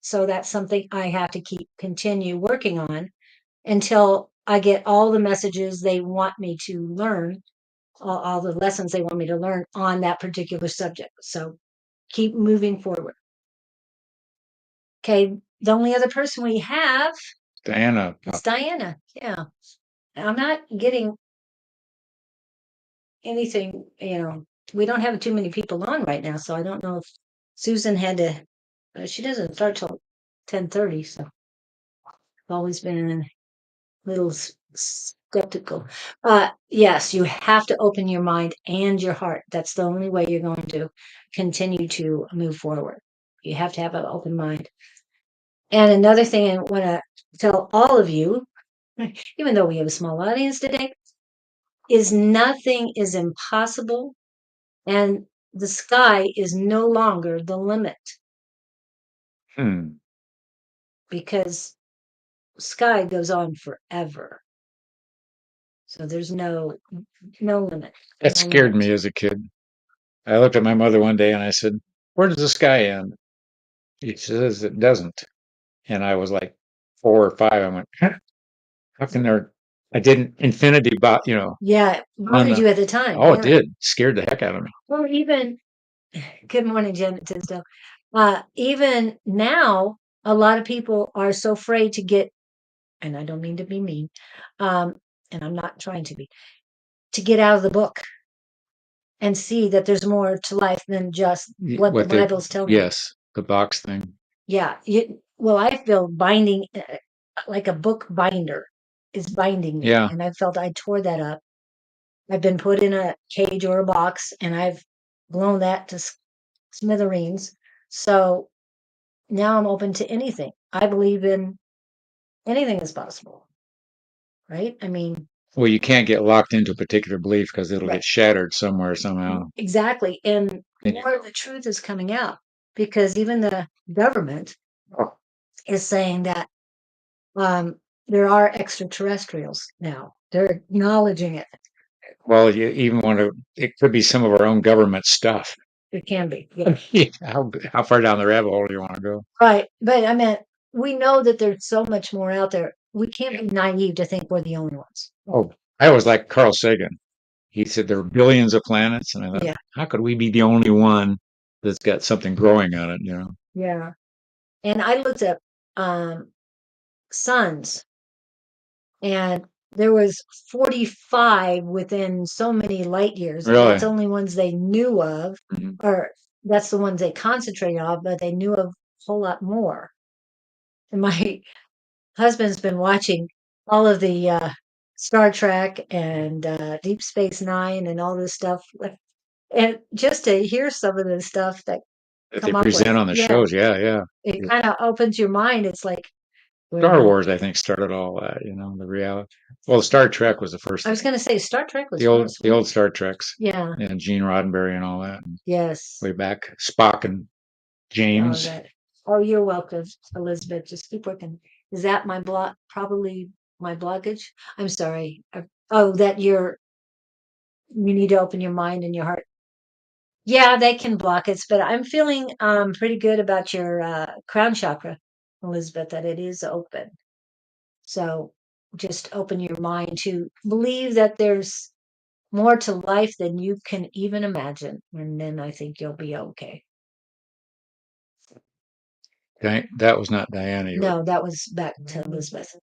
So that's something I have to continue working on until I get all the messages they want me to learn, all the lessons they want me to learn on that particular subject. So keep moving forward. Okay, the only other person we have Diana. is Diana. Yeah. I'm not getting anything, we don't have too many people on right now, so I don't know if Susan had to, she doesn't start till 10:30, so I've always been a little skeptical. Yes, you have to open your mind and your heart. That's the only way you're going to continue to move forward. You have to have an open mind. And another thing I want to tell all of you, even though we have a small audience today, is nothing is impossible and the sky is no longer the limit Hmm. because sky goes on forever. So there's no limit. That No scared limit. me as a kid. I looked at my mother one day and I said, where does the sky end? She says it doesn't. And I was like 4 or 5. I went, huh? How can there? I didn't infinity, Yeah, it on bothered the. you at the time. Oh, it Yeah. did. Scared the heck out of me. Well, even good morning, Janet Tisdale. Even now, a lot of people are so afraid to get, and I don't mean to be mean, and I'm not trying to get out of the book and see that there's more to life than just what the Bible's telling you. Yes, the box thing. Yeah. Well, I feel binding, like a book binder is binding me. Yeah. And I felt I tore that up. I've been put in a cage or a box and I've blown that to smithereens. So now I'm open to anything. I believe in anything is possible, right? I mean, Well, you can't get locked into a particular belief because it'll right. get shattered somewhere somehow. Exactly. And And more of the truth is coming out because even the government oh, is saying that there are extraterrestrials now. They're acknowledging it. well, you even want to. It could be some of our own government stuff. It can be. Yeah. How far down the rabbit hole do you want to go? Right. But I mean, we know that there's so much more out there. We can't be naive to think we're the only ones. Oh, I always like Carl Sagan. He said there are billions of planets, and I thought, Yeah. how could we be the only one that's got something growing on it? Yeah. And I looked up suns and there was 45 within so many light years. Really? That's only ones they knew of, Mhm. or that's the ones they concentrated on, but they knew of a whole lot more. And my husband's been watching all of the Star Trek and Deep Space Nine and all this stuff, and just to hear some of the stuff that That they come up with, present on the yeah, shows. Yeah. it kind of opens your mind. It's like, wait a Star minute. Wars, I think, started all that, the reality. Well, Star Trek was the first I was going to say Star Trek was the old first. the old Star Treks. Yeah. And Gene Roddenberry and all that. Yes. Way back. Spock and James. Oh, you're welcome, Elizabeth. Just keep working. Is that my blog? Probably my bloggage. I'm sorry. Oh, that you need to open your mind and your heart. Yeah, they can block it, but I'm feeling pretty good about your crown chakra, Elizabeth, that it is open. So just open your mind to believe that there's more to life than you can even imagine. And then I think you'll be okay. That was not Diana. No, that was back to Elizabeth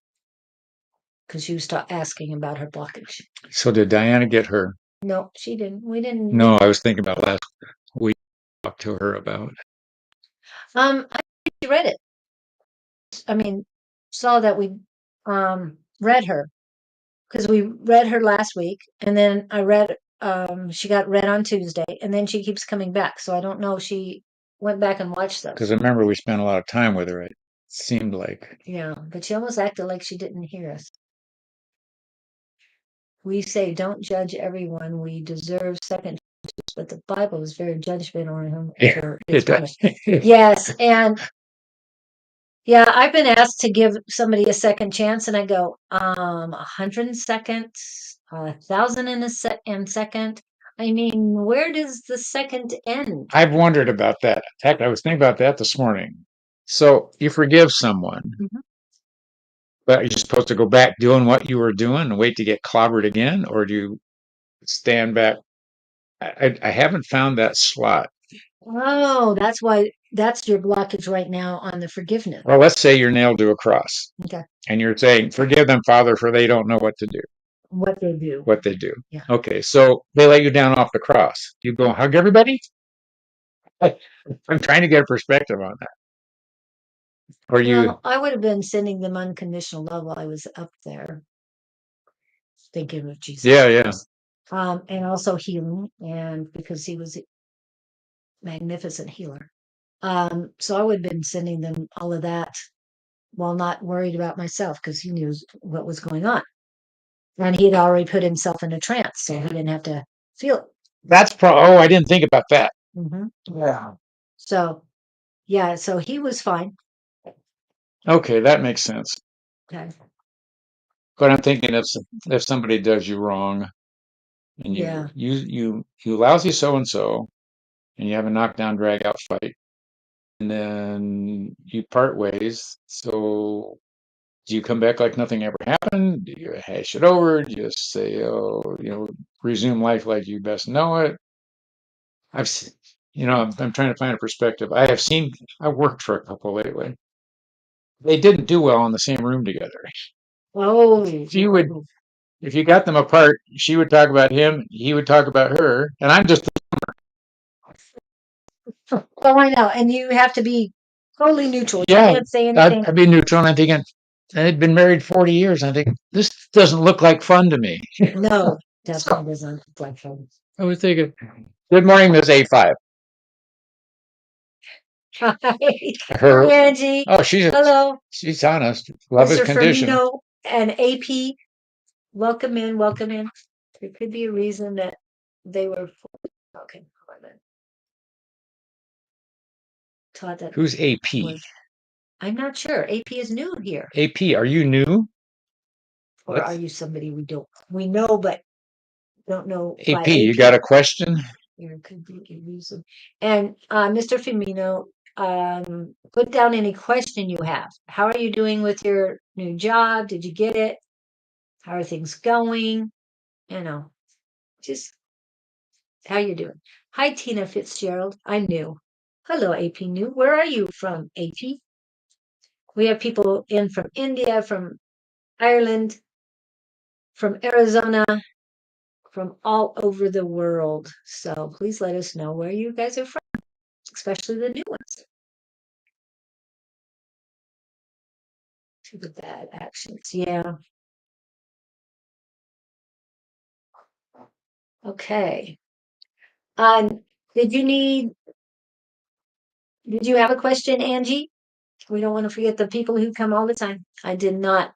because you start asking about her blockage. So did Diana get her? No, she didn't. We didn't. No, I was thinking about last week. Talked to her about. I think she read it. I mean, saw that we read her because we read her last week, and then I read she got read on Tuesday, and then she keeps coming back. So I don't know if she went back and watched those. Because I remember we spent a lot of time with her. It seemed like. Yeah, but she almost acted like she didn't hear us. We say don't judge everyone. We deserve second chances, but the Bible is very judgmental on him. Yeah, it does. Yes, and yeah, I've been asked to give somebody a second chance, and I go, 100 seconds, 1,000 in a second. I mean, where does the second end? I've wondered about that. In fact, I was thinking about that this morning. So you forgive someone, Mhm. but are you supposed to go back doing what you were doing and wait to get clobbered again, or do you stand back? I haven't found that slot. Oh, that's why that's your blockage right now on the forgiveness. Well, let's say you're nailed to a cross Okay, and you're saying, "Forgive them, Father, for they don't know what to do." what they do. What they do. Yeah. Okay, so they let you down off the cross. You go hug everybody? I'm trying to get a perspective on that. Or you, Well, I would have been sending them unconditional love while I was up there, thinking of Jesus. yeah, yeah. And also healing, and because he was a magnificent healer. So I would have been sending them all of that while not worried about myself because he knew what was going on. And he had already put himself in a trance, so he didn't have to feel it. Oh, I didn't think about that. Mhm. Yeah. So, yeah, so he was fine. Okay, that makes sense. Okay. But I'm thinking if somebody does you wrong and Yeah. you lousy so and so and you have a knockdown drag out fight and then you part ways, so do you come back like nothing ever happened? Do you hash it over? Do you just say, oh, resume life like you best know it? I've seen, I'm trying to find a perspective. I worked for a couple lately. They didn't do well in the same room together. Oh, If you got them apart, she would talk about him, he would talk about her, and I'm just, oh, I know. And you have to be totally neutral. You yeah, can't say anything. I'd be neutral, and I'm thinking, I'd been married 40 years, and I think, this doesn't look like fun to me. No, definitely doesn't look like fun. I was thinking, good morning, Miss A5. Hi, Her, Angie. oh, Hello, she's honest. Love is Mr. conditional. Firmino and AP. Welcome in, welcome in. There could be a reason that they were okay. Hold on. Taught that Who's AP? was, I'm not sure. AP is new here. AP, are you new? Or are you somebody we know but don't know by AP, you got a question? There could be a reason. And Mr. Firmino, put down any question you have. How are you doing with your new job? Did you get it? How are things going? You know, just how you doing. Hi, Tina Fitzgerald. I'm new. Hello, AP New. Where are you from, AP? We have people in from India, from Ireland, from Arizona, from all over the world. So please let us know where you guys are from, especially the new ones. To the bad actions. Yeah. Okay. Um, did you have a question, Angie? We don't want to forget the people who come all the time. I did not.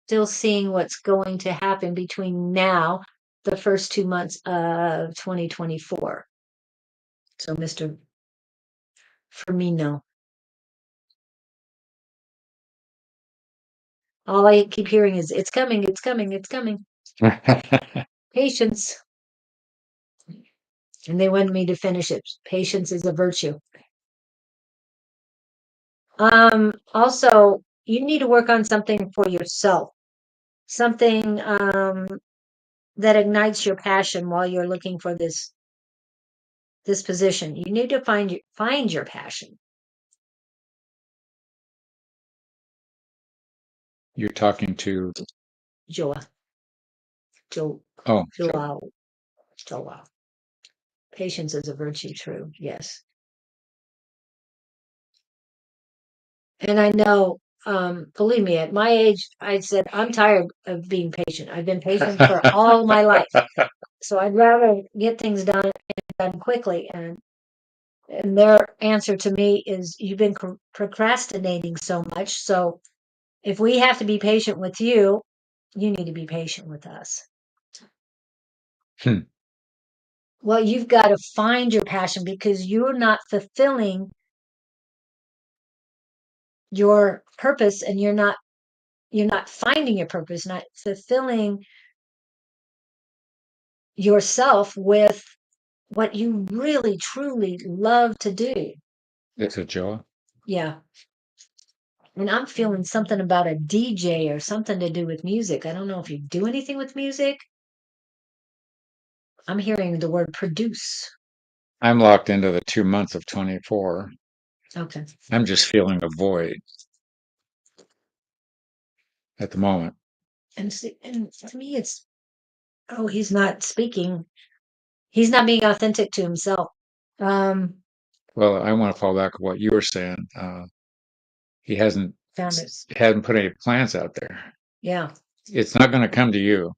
Still seeing what's going to happen between now, the first 2 months of 2024. So, Mr. Firmino. All I keep hearing is it's coming, it's coming, it's coming. Patience. And they wanted me to finish it. Patience is a virtue. Also, you need to work on something for yourself. Something that ignites your passion while you're looking for this position. You need to find your passion. You're talking to Joa. Jo oh Joao. Joao. Patience is a virtue, true. Yes. And I know, believe me, at my age, I said, I'm tired of being patient. I've been patient for all my life. So I'd rather get things done quickly. And their answer to me is, you've been procrastinating so much. So if we have to be patient with you, you need to be patient with us. Hmm. Well, you've got to find your passion because you're not fulfilling your purpose, and you're not finding your purpose, not fulfilling yourself with what you really truly love to do. It's a Joa. Yeah. And I'm feeling something about a DJ or something to do with music. I don't know if you do anything with music. I'm hearing the word produce. I'm locked into the 2 months of 24. Okay. I'm just feeling a void at the moment. And to me, it's, oh, he's not speaking. He's not being authentic to himself. Well, I want to fall back on what you were saying. He hasn't put any plans out there. Yeah. It's not going to come to you.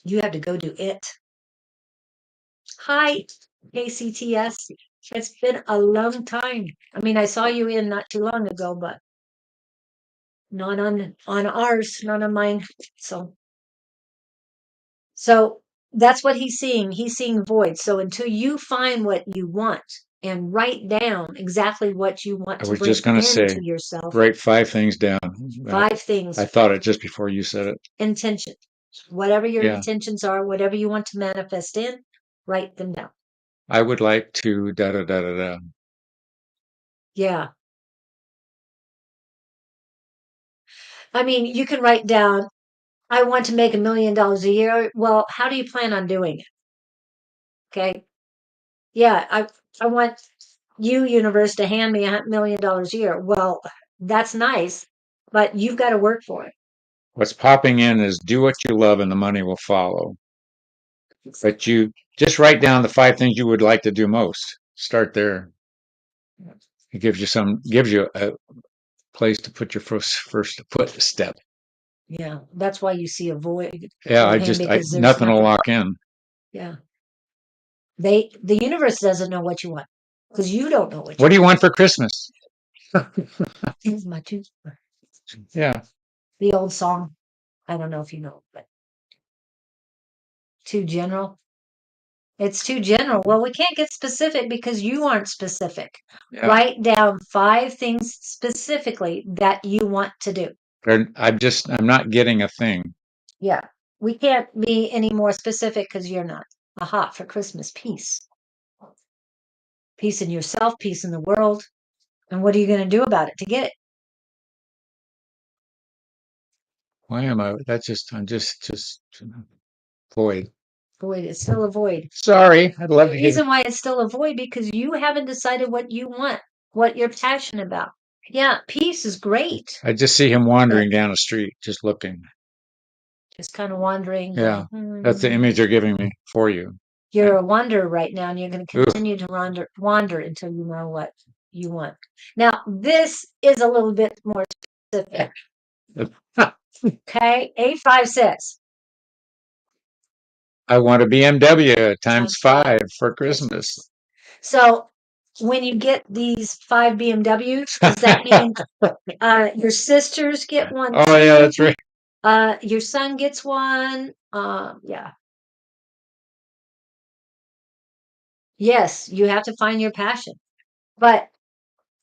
You have to go do it. Hi, ACTS. It's been a long time. I mean, I saw you in not too long ago, but not on ours, not on mine. So that's what he's seeing. He's seeing void. So until you find what you want and write down exactly what you want I to was bring just going to say, into yourself, write 5 things down. 5 things, I thought it just before you said it. intention, whatever your Yeah. intentions are, whatever you want to manifest in, write them down. I would like to da da da da da. Yeah. I mean, you can write down, I want to make $1 million a year. Well, how do you plan on doing it? Okay. Yeah, I want you, universe, to hand me $1 million a year. Well, that's nice, but you've got to work for it. What's popping in is do what you love and the money will follow. But you just write down the 5 things you would like to do most. Start there. It gives you a place to put your first foot step. Yeah, that's why you see a void. Yeah, Because there's nothing will nothing. lock in. Yeah. The universe doesn't know what you want because you don't know What do you want for Christmas? Here's my toothbrush. Yeah. The old song. I don't know if you know, but too general. It's too general. Well, we can't get specific because you aren't specific. Yeah. Write down 5 things specifically that you want to do. I'm not getting a thing. Yeah. We can't be any more specific because you're not. Aha, for Christmas, peace. Peace in yourself, peace in the world. And what are you going to do about it to get it? Why am I? I'm just void. Void. It's still a void. Sorry, I'd love to The hear. reason why it's still a void because you haven't decided what you want, what you're passionate about. Yeah, peace is great. I just see him wandering down a street, just looking. Just kind of wandering. Yeah, that's the image you're giving me for you. You're a wanderer right now, and you're going to continue to wander until you know what you want. Now, this is a little bit more specific. Okay, 856. I want a BMW times 5 for Christmas. So when you get these 5 BMWs, does that mean your sisters get one too? Oh yeah, that's right. Your son gets one. Yeah. Yes, you have to find your passion. But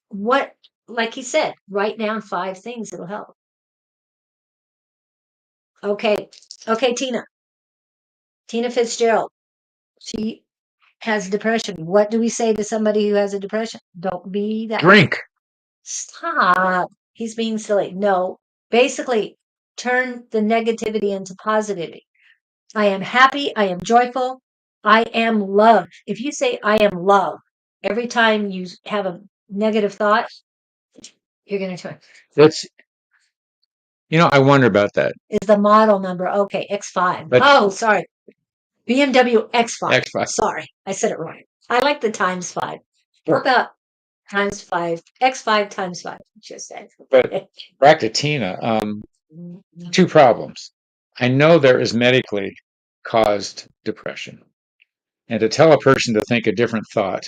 what, like he said, write down 5 things that'll help. Okay. Okay, Tina. Tina Fitzgerald. She has depression. What do we say to somebody who has a depression? Don't be that. Drink. Stop. He's being silly. No. Basically, turn the negativity into positivity. I am happy. I am joyful. I am love. If you say I am love every time you have a negative thought, you're going to turn. That's, I wonder about that. Is the model number. Okay, X5. But Oh, sorry. BMW X5. X5. Sorry, I said it wrong. I like the times 5. What about times 5? X5 times 5. Just say. But back to Tina. Two problems. I know there is medically caused depression. And to tell a person to think a different thought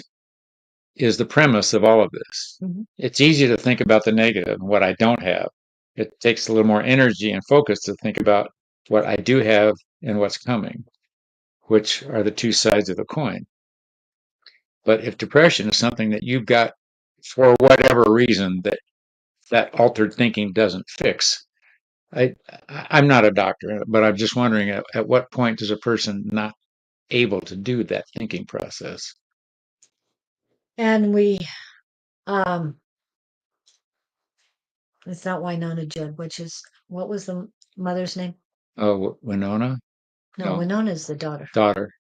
is the premise of all of this. Mhm. It's easy to think about the negative, what I don't have. It takes a little more energy and focus to think about what I do have and what's coming, which are the two sides of the coin. But if depression is something that you've got for whatever reason that altered thinking doesn't fix, I'm not a doctor, but I'm just wondering at what point is a person not able to do that thinking process? And we, um, it's not Winona Judd, which is, what was the mother's name? Oh, Winona? No, No, Winona's the daughter. daughter.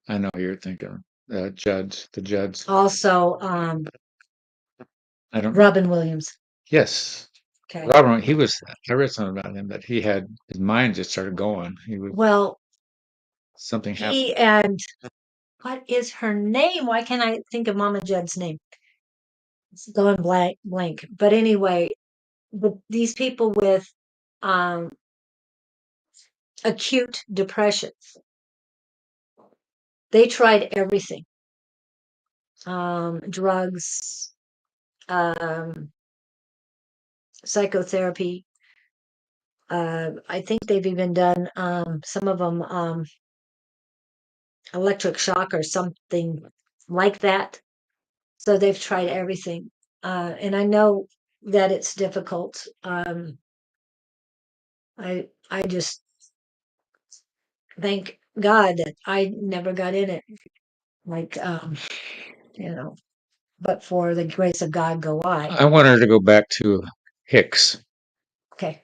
I know who you're thinking. Judge, the judge. Also, I don't. Robin Williams. Yes, Okay. Robert. He was. I read something about him that he had his mind just started going. He was Well, something happened. he and what is her name? Why can't I think of Mama Judd's name? It's going blank. But anyway, these people with um, acute depression, they tried everything, drugs, um, psychotherapy. I think they've even done some of them electric shock or something like that. So they've tried everything. And I know that it's difficult. I just thank God that I never got in it. Like, you know, but for the grace of God go I. I want her to go back to Hicks, Okay.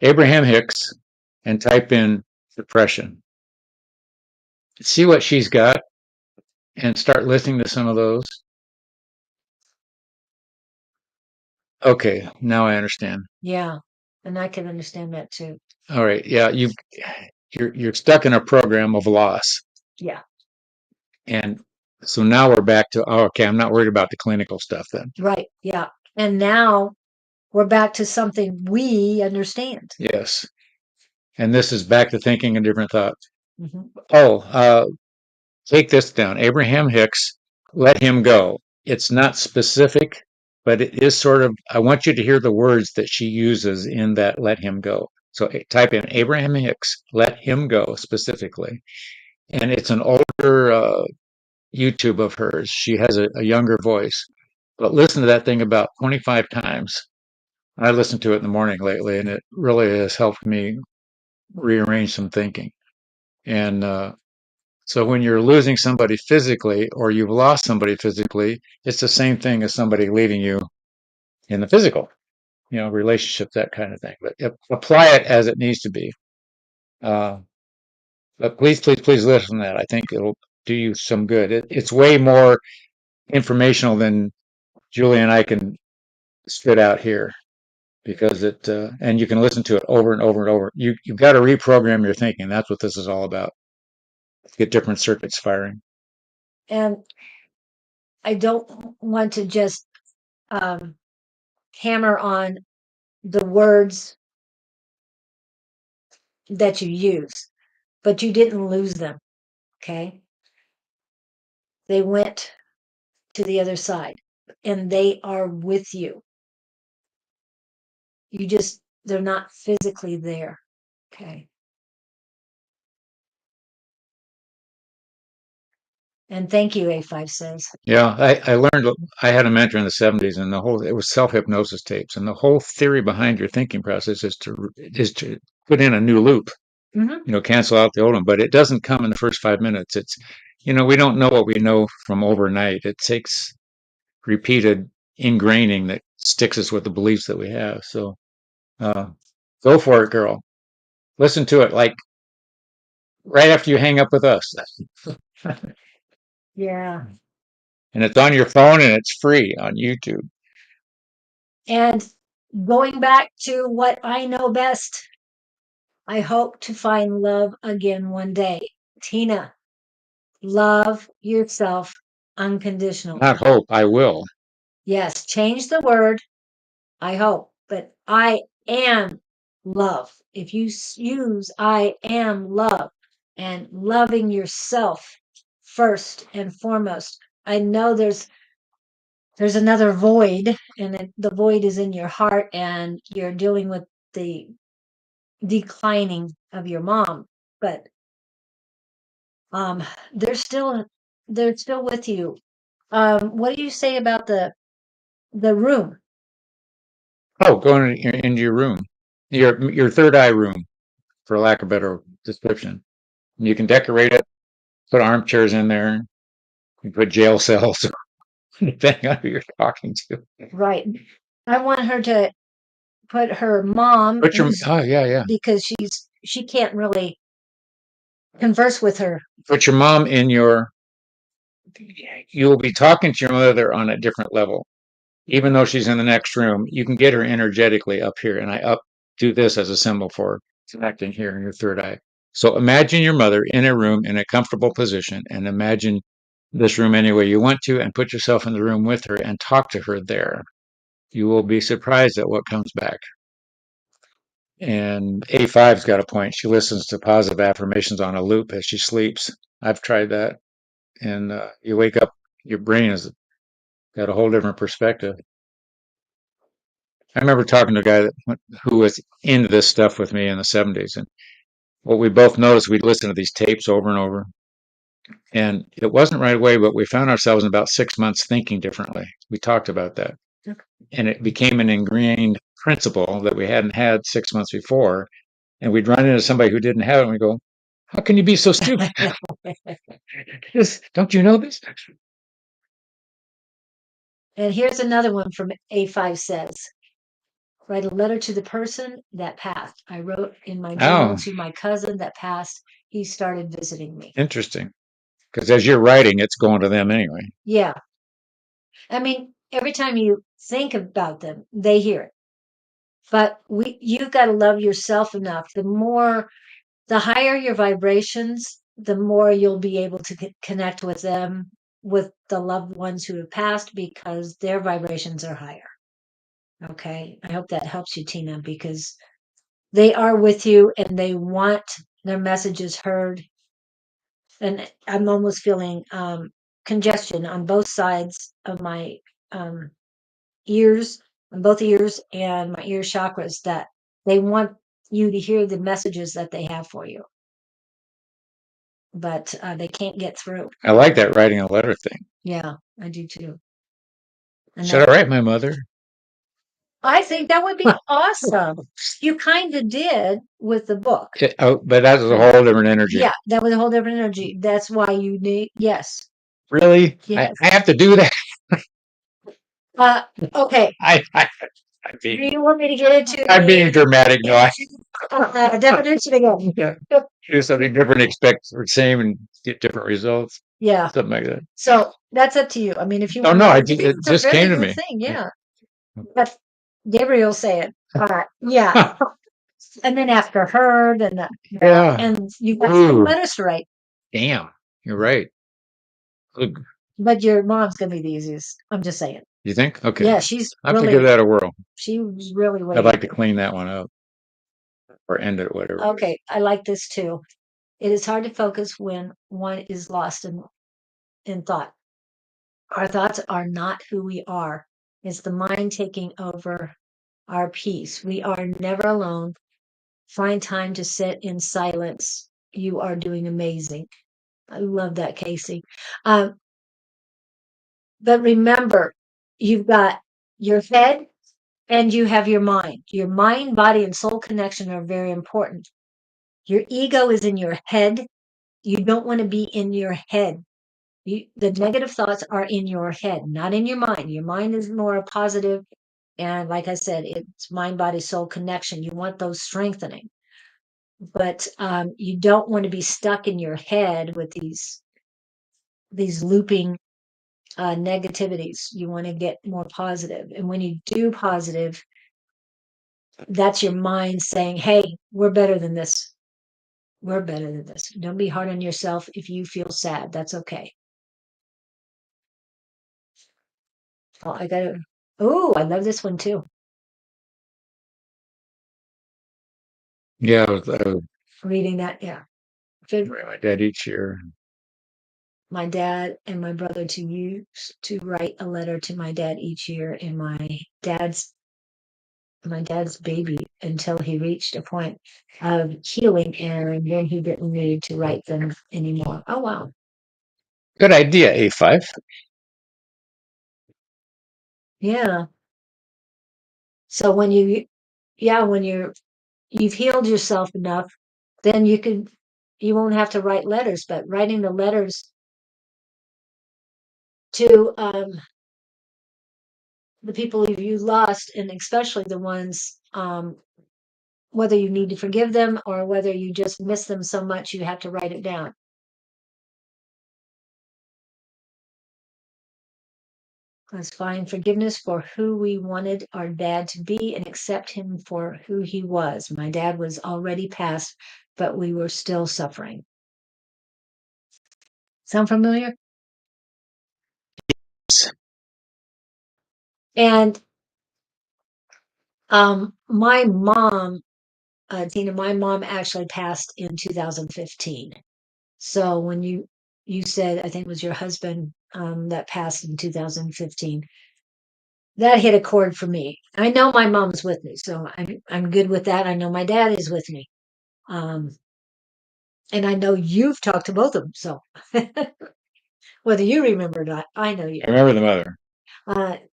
Abraham Hicks, and type in depression. See what she's got, and start listening to some of those. Okay, now I understand. Yeah. And I can understand that too. All right, yeah, you're stuck in a program of loss. Yeah. And so now we're back to, oh, okay, I'm not worried about the clinical stuff then. Right. Yeah. And now we're back to something we understand. Yes. And this is back to thinking a different thought. Mm-hmm. Oh, take this down. Abraham Hicks, let him go. It's not specific, but it is sort of, I want you to hear the words that she uses in that let him go. So type in Abraham Hicks, let him go specifically. And it's an older YouTube of hers. She has a younger voice. But listen to that thing about 25 times. I listened to it in the morning lately, and it really has helped me rearrange some thinking. And so when you're losing somebody physically or you've lost somebody physically, it's the same thing as somebody leaving you in the physical, relationship, that kind of thing. But apply it as it needs to be. Uh, but please, please, please listen to that. I think it'll do you some good. It's way more informational than Julie and I can spit out here because and you can listen to it over and over and over. You've got to reprogram your thinking. That's what this is all about. Get different circuits firing. And I don't want to just hammer on the words that you use, but you didn't lose them. Okay. They went to the other side and they are with you. They're not physically there. Okay. And thank you, A5 says. Yeah, I learned, I had a mentor in the 70s, and it was self-hypnosis tapes. And the whole theory behind your thinking process is to put in a new loop, Mm-hmm. cancel out the old one, but it doesn't come in the first 5 minutes. It's, we don't know what we know from overnight. It takes repeated ingraining that sticks us with the beliefs that we have. So, uh, go for it, girl. Listen to it like right after you hang up with us. Yeah. And it's on your phone and it's free on YouTube. And going back to what I know best, I hope to find love again one day. Tina, love yourself unconditionally. Not hope, I will. Yes, change the word, I hope, but I am love. If you use I am love and loving yourself first and foremost, I know there's another void, and the void is in your heart, and you're dealing with the declining of your mom, but um they're still they're still with you. What do you say about the room? Oh, go into your room, your third eye room, for lack of a better description. You can decorate it, put armchairs in there, you put jail cells, depending on who you're talking to. Right. I want her to put her mom, Oh, yeah, yeah. because she can't really converse with her. Put your mom in you'll be talking to your mother on a different level. Even though she's in the next room, you can get her energetically up here. And I do this as a symbol for connecting here in your third eye. So imagine your mother in a room in a comfortable position, and imagine this room any way you want to, and put yourself in the room with her and talk to her there. You will be surprised at what comes back. And A5's got a point. She listens to positive affirmations on a loop as she sleeps. I've tried that. And you wake up, your brain has got a whole different perspective. I remember talking to a guy who was into this stuff with me in the 70s. And what we both noticed, we'd listen to these tapes over and over. And it wasn't right away, but we found ourselves in about 6 months thinking differently. We talked about that. Okay. And it became an ingrained principle that we hadn't had 6 months before. And we'd run into somebody who didn't have it, and we go, how can you be so stupid? Don't you know this? And here's another one from A5 says, write a letter to the person that passed. I wrote in my journal Oh, to my cousin that passed. He started visiting me. interesting. Because as you're writing, it's going to them anyway. Yeah. I mean, every time you think about them, they hear it. But you've got to love yourself enough. The higher your vibrations, the more you'll be able to connect with them, with the loved ones who have passed, because their vibrations are higher. Okay. I hope that helps you, Tina, because they are with you and they want their messages heard. And I'm almost feeling congestion on both sides of my ears, on both ears and my ear chakras, that they want you to hear the messages that they have for you, but they can't get through. I like that writing a letter thing. Yeah, I do too. And Should I write my mother? I think that would be awesome. You kind of did with the book. But that was a whole different energy. Yeah, that was a whole different energy. That's why you need, yes. Really? Yes. I have to do that? Okay. Do you want me to get into I'm being dramatic. No, definition again? Yeah. Do something different, expect the same, and get different results. Yeah. Something like that. So that's up to you. I mean, if you Oh, want no, to, it just came to me. thing, yeah. But Gabriel said, yeah. And then after her, then Yeah. and you got some letters to write. Damn, you're right. Look, But your mom's gonna be the easiest. I'm just saying. you think? Okay. Yeah, she's I have to really, give that a whirl. she was really I'd waiting. like to clean that one up or end it, whatever. Okay, I like this too. It is hard to focus when one is lost in thought. Our thoughts are not who we are. It's the mind taking over our peace. We are never alone. Find time to sit in silence. You are doing amazing. I love that, Casey. But remember, you've got your head, And you have your mind. Your mind, body, and soul connection are very important. Your ego is in your head. You don't want to be in your head. The negative thoughts are in your head, not in your mind. Your mind is more positive, and like I said, it's mind, body, soul connection. You want those strengthening, but you don't want to be stuck in your head with these looping negativities. You want to get more positive, and when you do positive, that's your mind saying, "Hey, we're better than this. We're better than this." Don't be hard on yourself if you feel sad. That's okay. Oh, I got to. Oh, I love this one too. Yeah, I was Reading that, yeah. Good. writing my dad each year. My dad and my brother to use to write a letter to my dad each year, and my dad's baby until he reached a point of healing, and then he didn't need to write them anymore. Oh wow. Good idea, A5. Yeah. So when you've healed yourself enough, then you won't have to write letters, but writing the letters to the people you lost, and especially the ones, whether you need to forgive them or whether you just miss them so much you have to write it down. Let's find forgiveness for who we wanted our dad to be and accept him for who he was. My dad was already passed, but we were still suffering. Sound familiar? And my mom, Tina, my mom actually passed in 2015. So when you said, I think it was your husband that passed in 2015, that hit a chord for me. I know my mom's with me, so I'm good with that. I know my dad is with me, um, and I know you've talked to both of them. So whether you remember or not, I know you. I remember the mother.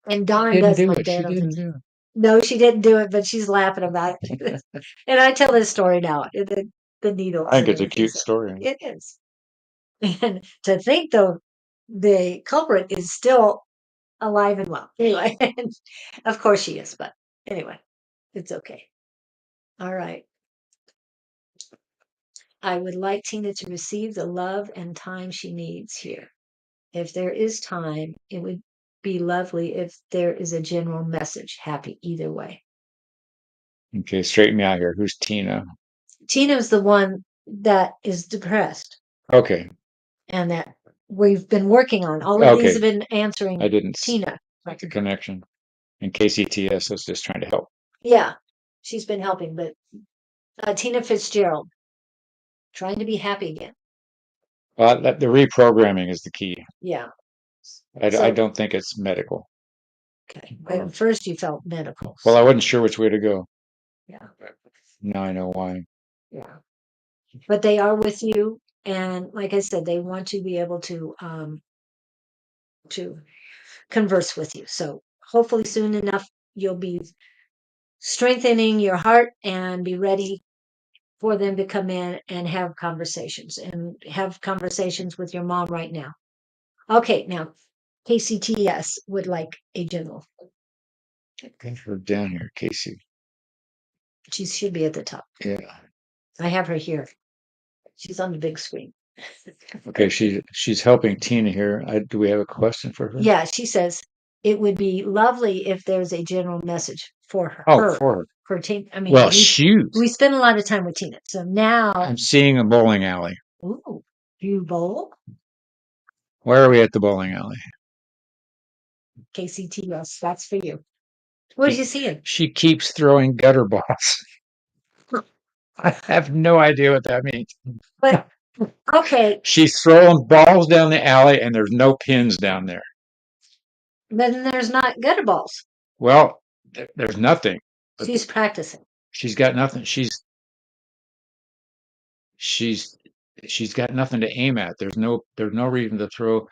And Dawn Didn't does do my it. She dad. didn't do it. No, she didn't do it, but she's laughing about it. And I tell this story now. The needles I think and it's a everything. cute So story. it is. And to think though, the culprit is still alive and well. Anyway, of course she is, but anyway, it's okay. All right. I would like Tina to receive the love and time she needs here. If there is time, it would be lovely if there is a general message. Happy either way. Okay, straighten me out here. Who's Tina? Tina's the one that is depressed Okay, and that we've been working on. All of these okay. have been I answering didn't Tina. make the connection. And KCTS was just trying to help. Yeah, she's been helping, but Tina Fitzgerald, trying to be happy again. The reprogramming is the key. Yeah. I So, don't think it's medical. okay. At first you felt medical. Well, I wasn't sure which way to go. Yeah. Now I know why. Yeah. But they are with you. And like I said, they want to be able to converse with you. So hopefully soon enough you'll be strengthening your heart and be ready for them to come in and have conversations with your mom right now. Okay, now KCTS would like a general. Get her down here, Casey. She should be at the top. Yeah. I have her here. She's on the big screen. Okay, she's helping Tina here. Do we have a question for her? Yeah, she says it would be lovely if there's a general message for her. Oh, for her. For Tina. I mean, Well, shoot. we spend a lot of time with Tina. So now, I'm seeing a bowling alley. ooh, do you bowl? Where are we at the bowling alley? KCTS, that's for you. What are you seeing? She keeps throwing gutter balls. I have no idea what that means. But okay, She's throwing balls down the alley and there's no pins down there. then there's not gutter balls. Well, there's nothing. She's practicing. She's got nothing. She's got nothing to aim at. There's no reason to throw.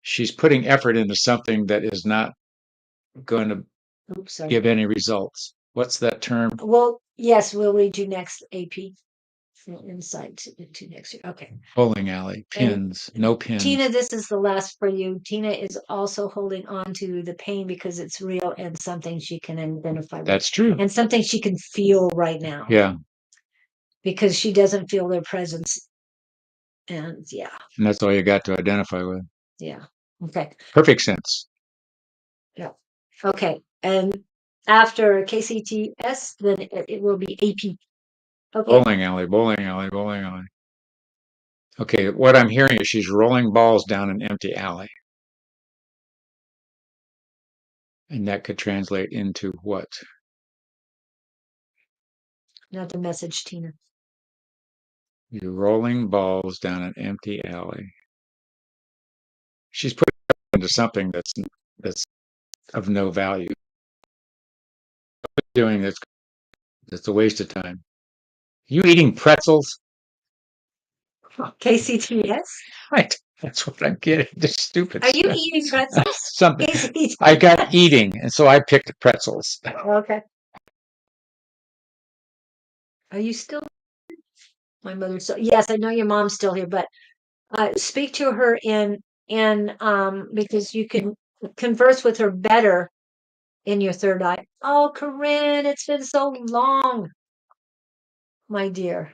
She's putting effort into something that is not going to Oops, sorry. give any results. What's that term? Well, yes, we'll read you next, AP. Insight into next year. Okay. Bowling alley, pins, no pins. Tina, this is the last for you. Tina is also holding on to the pain because it's real and something she can identify with. That's true. And something she can feel right now. Yeah. Because she doesn't feel their presence. And yeah. And that's all you got to identify with. Yeah. Okay. Perfect sense. Yeah. Okay. And after KCTS, then it will be AP. Okay. Bowling alley, bowling alley, bowling alley. Okay, what I'm hearing is she's rolling balls down an empty alley. And that could translate into what? Not the message, Tina. You're rolling balls down an empty alley. She's putting it into something that's of no value. Doing that's a waste of time. You eating pretzels? KCTS? Right. That's what I'm getting. This stupid Are you stuff. eating pretzels? Something. KCTS. I got eating, and so I picked pretzels. Okay. Are you still? My mother's so yes, I know your mom's still here, but speak to her in because you can converse with her better in your third eye. Oh, Corinne, it's been so long, my dear.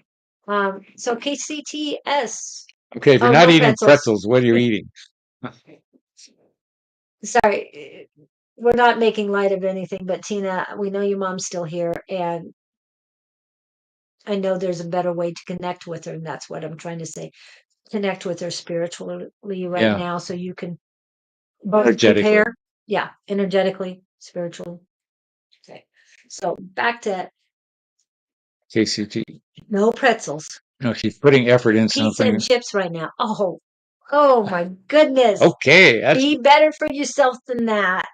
So KCTS. Okay, if you're Oh, not no eating pretzels. pretzels, what are you eating? Sorry, we're not making light of anything, but Tina, we know your mom's still here, and I know there's a better way to connect with her, and that's what I'm trying to say. Connect with her spiritually right Yeah. now, so you can both Energetically. prepare. Yeah, energetically, spiritually. Okay, so back to KCT. no pretzels, No, she's putting effort in pizza something. and chips right now. Oh my goodness! Okay, that's Be better for yourself than that.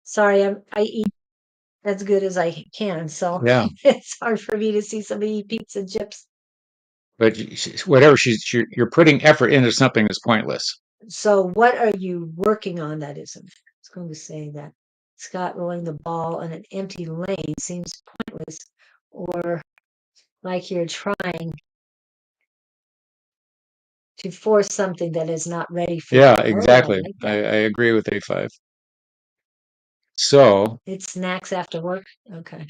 Sorry, I eat as good as I can, so yeah. it's hard for me to see somebody eat pizza and chips. But whatever you're putting effort into something that's pointless. So what are you working on that isn't? I was going to say that Scott rolling the ball on an empty lane seems pointless, or like you're trying to force something that is not ready for Yeah, you. exactly. Oh, I like I that. agree with A5. So It's snacks after work. Okay.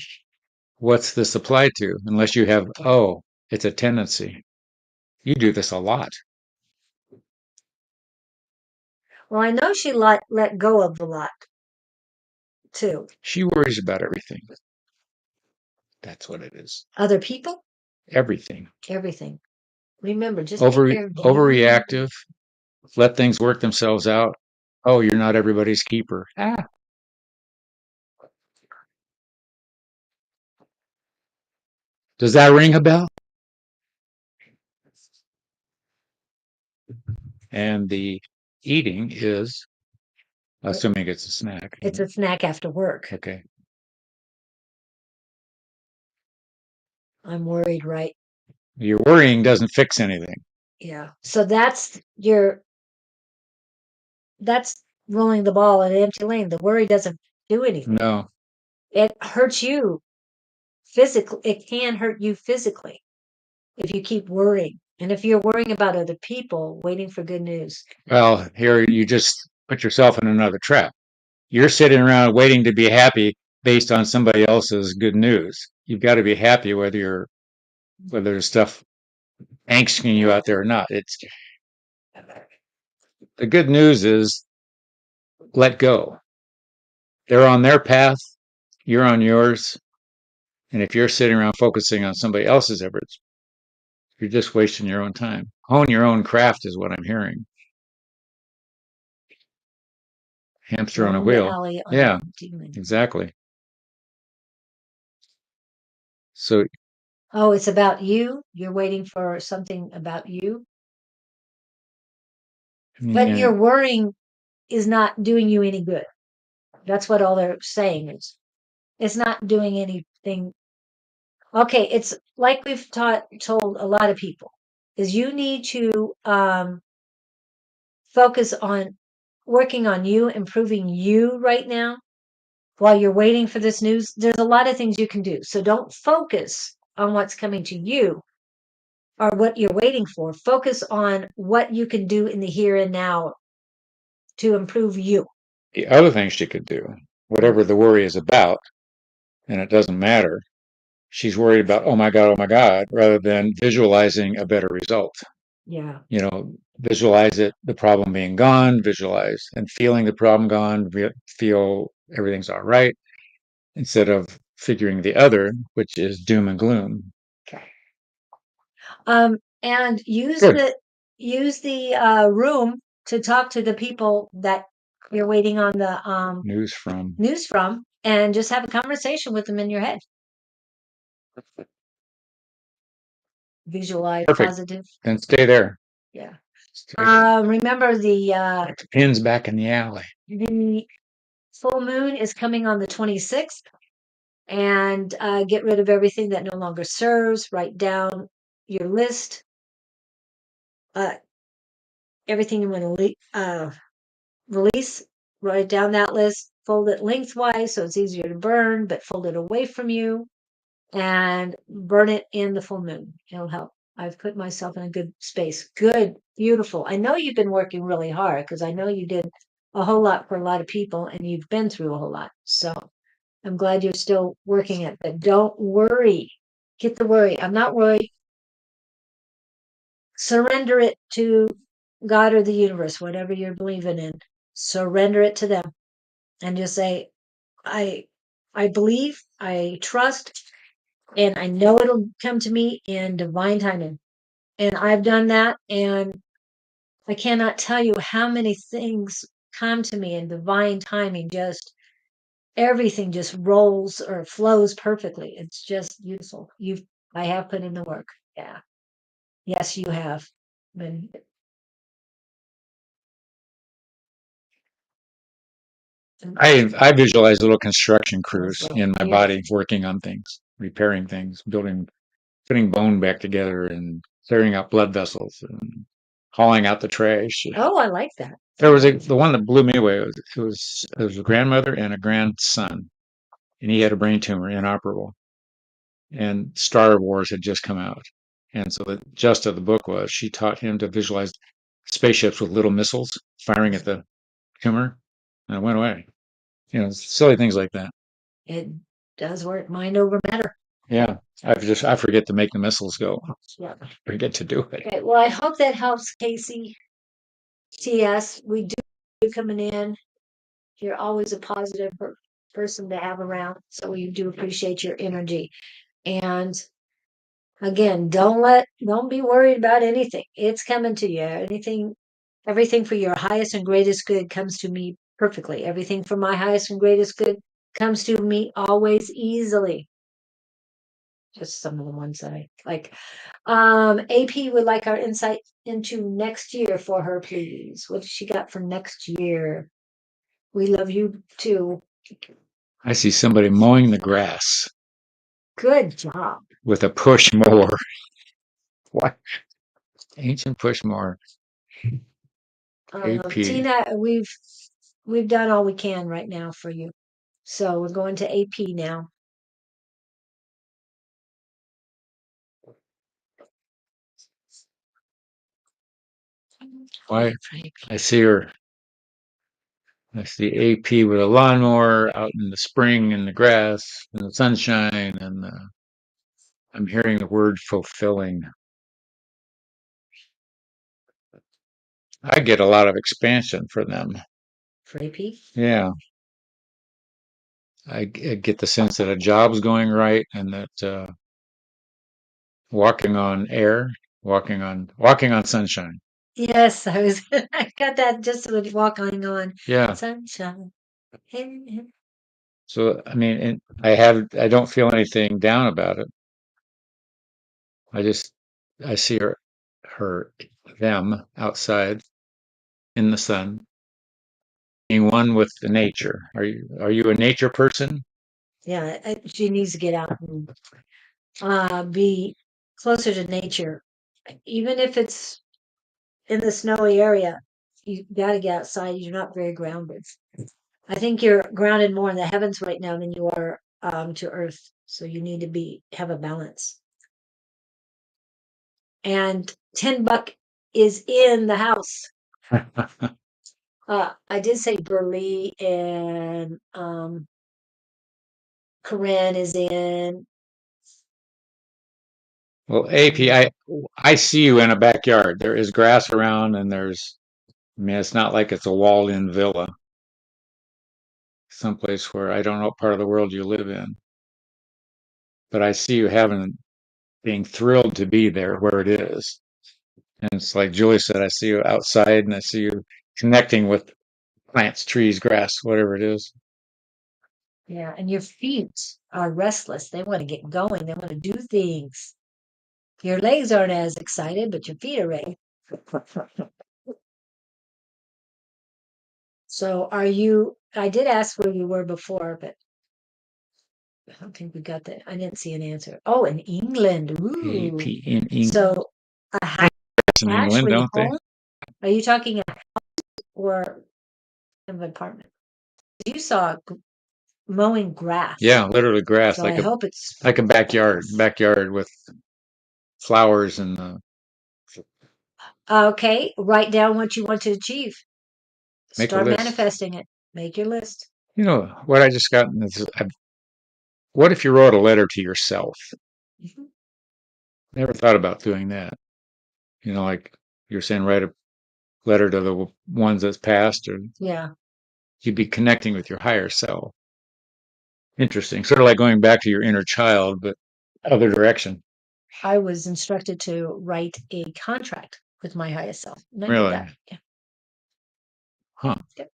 what's this apply to? Unless you have, oh, it's a tendency. You do this a lot. Well, I know she let go of a lot too. She worries about everything. That's what it is. Other people, Everything. everything. Remember, just take care of you. Overreactive. Let things work themselves out. Oh, you're not everybody's keeper. Ah. Does that ring a bell? And the eating is, assuming it's a snack. It's a snack after work. Okay. I'm worried, right? Your worrying doesn't fix anything. Yeah. So that's rolling the ball in an empty lane. The worry doesn't do anything. No. It hurts you physically. It can hurt you physically if you keep worrying. And if you're worrying about other people, waiting for good news. Well, here you just put yourself in another trap. You're sitting around waiting to be happy based on somebody else's good news. You've got to be happy whether there's stuff angsting you out there or not. It's the good news is let go. They're on their path, you're on yours. And if you're sitting around focusing on somebody else's efforts, you're just wasting your own time. Hone your own craft is what I'm hearing. Hamster on a wheel. Yeah, exactly. So, oh, it's about you. You're waiting for something about you. But yeah. your worrying is not doing you any good. That's what all they're saying is. It's not doing anything. Okay, it's like we've told a lot of people is you need to focus on working on you, improving you right now, while you're waiting for this news, there's a lot of things you can do. So don't focus on what's coming to you or what you're waiting for. Focus on what you can do in the here and now to improve you. The other thing she could do, whatever the worry is about, and it doesn't matter, she's worried about, oh my God, rather than visualizing a better result. Yeah. Visualize the problem being gone, visualize and feeling the problem gone, feel everything's all right, instead of figuring the other, which is doom and gloom. And use Good. the room to talk to the people that you're waiting on the News from. news from, and just have a conversation with them in your head. Visualize Perfect. positive. Then stay there. Yeah. Stay there. Remember Like the pins back in the alley. the full moon is coming on the 26th, and get rid of everything that no longer serves. Write down your list. Everything you want to release. Write down that list. Fold it lengthwise so it's easier to burn, but fold it away from you and burn it in the full moon. It'll help. I've put myself in a good space. Good, beautiful. I know you've been working really hard because I know you did a whole lot for a lot of people and you've been through a whole lot. So I'm glad you're still working it, but don't worry. Get the worry. I'm not worried. Surrender it to God or the universe, whatever you're believing in. Surrender it to them and just say, I believe, I trust, and I know it'll come to me in divine timing. And I've done that, and I cannot tell you how many things come to me in divine timing. Just everything just rolls or flows perfectly. It's just beautiful. I have put in the work. Yeah. Yes, you have. Been I visualize little construction crews in my body working on things, repairing things, putting bone back together and clearing out blood vessels and hauling out the trash. Oh, I like that. There was the one that blew me away. It was a grandmother and a grandson, and he had a brain tumor, inoperable. And Star Wars had just come out, and so the gist of the book was she taught him to visualize spaceships with little missiles firing at the tumor, and it went away. Silly things like that. It does work. Mind over matter. Yeah, I forget to make the missiles go. Yeah. Forget to do it. Okay. Well, I hope that helps, Casey. TS, we do coming in. You're always a positive person to have around. So we do appreciate your energy. And again, don't be worried about anything. It's coming to you. Everything for your highest and greatest good comes to me perfectly. Everything for my highest and greatest good comes to me always easily. Just some of the ones that I like. AP would like our insight into next year for her, please. What does she got for next year? We love you too. I see somebody mowing the grass Good job. with a push mower. What? Ancient push mower. AP. Tina, we've done all we can right now for you. So we're going to AP now. Why? I see her. I see AP with a lawnmower out in the spring in the grass in the sunshine, and I'm hearing the word fulfilling. I get a lot of expansion for them. For AP? Yeah. I get the sense that a job's going right and that walking on air, walking on sunshine. Yes, I got that just with walking on Yeah. sunshine. So I mean, I don't feel anything down about it. I see them outside in the sun, being one with the nature. Are you a nature person? Yeah, she needs to get out and be closer to nature. Even if it's in the snowy area, you got to get outside. You're not very grounded. I think you're grounded more in the heavens right now than you are to earth. So you need to have a balance. And 10 Buck is in the house. I did say Burley and Corinne is in. Well, AP, I see you in a backyard. There is grass around, and I mean, it's not like it's a walled-in villa, someplace where I don't know what part of the world you live in, but I see you being thrilled to be there where it is. And it's like Julie said, I see you outside, and I see you connecting with plants, trees, grass, whatever it is. Yeah, and your feet are restless. They want to get going. They want to do things. Your legs aren't as excited, but your feet are ready. So I did ask where you were before, but I don't think we got that. I didn't see an answer. Oh, in England. Ooh. AP in England. So a house In England, actually don't they? home? Are you talking a house or an apartment? You saw mowing grass. Yeah, literally grass, So I hope it's like a backyard with flowers and okay. Write down what you want to achieve. make a Start list. manifesting it. Make your list. You know what I just got? What if you wrote a letter to yourself? Mhm. Never thought about doing that. You know, like you're saying, write a letter to the ones that's passed, or Yeah. you'd be connecting with your higher self. Interesting. Sort of like going back to your inner child, but other direction. I was instructed to write a contract with my highest self. And I did Really? that. Yeah. Huh. Yep.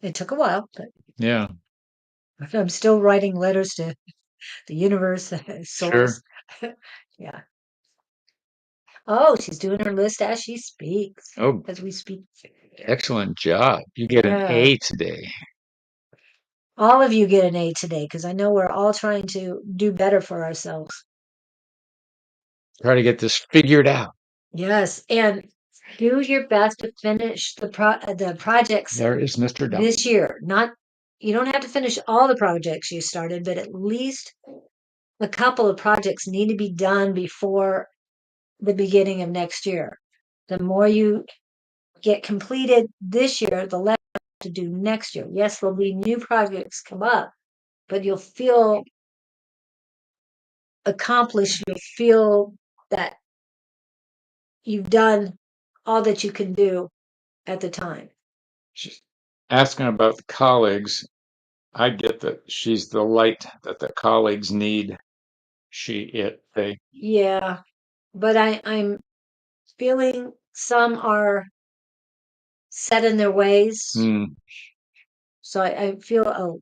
It took a while, but Yeah. I'm still writing letters to the universe, souls. Sure. Yeah. Oh, she's doing her list as she speaks, Oh, as we speak. excellent job. You get an Yeah. A today. All of you get an A today because I know we're all trying to do better for ourselves. Try to get this figured out. Yes, and do your best to finish the projects There is Mr. Duck. this year. Not you don't have to finish all the projects you started, but at least a couple of projects need to be done before the beginning of next year. The more you get completed this year, the less to do next year. Yes, there'll be new projects come up, but you'll feel accomplished. You'll feel that you've done all that you can do at the time. She's asking about the colleagues. I get that she's the light that the colleagues need. They. Yeah, but I'm feeling some are set in their ways. So I feel a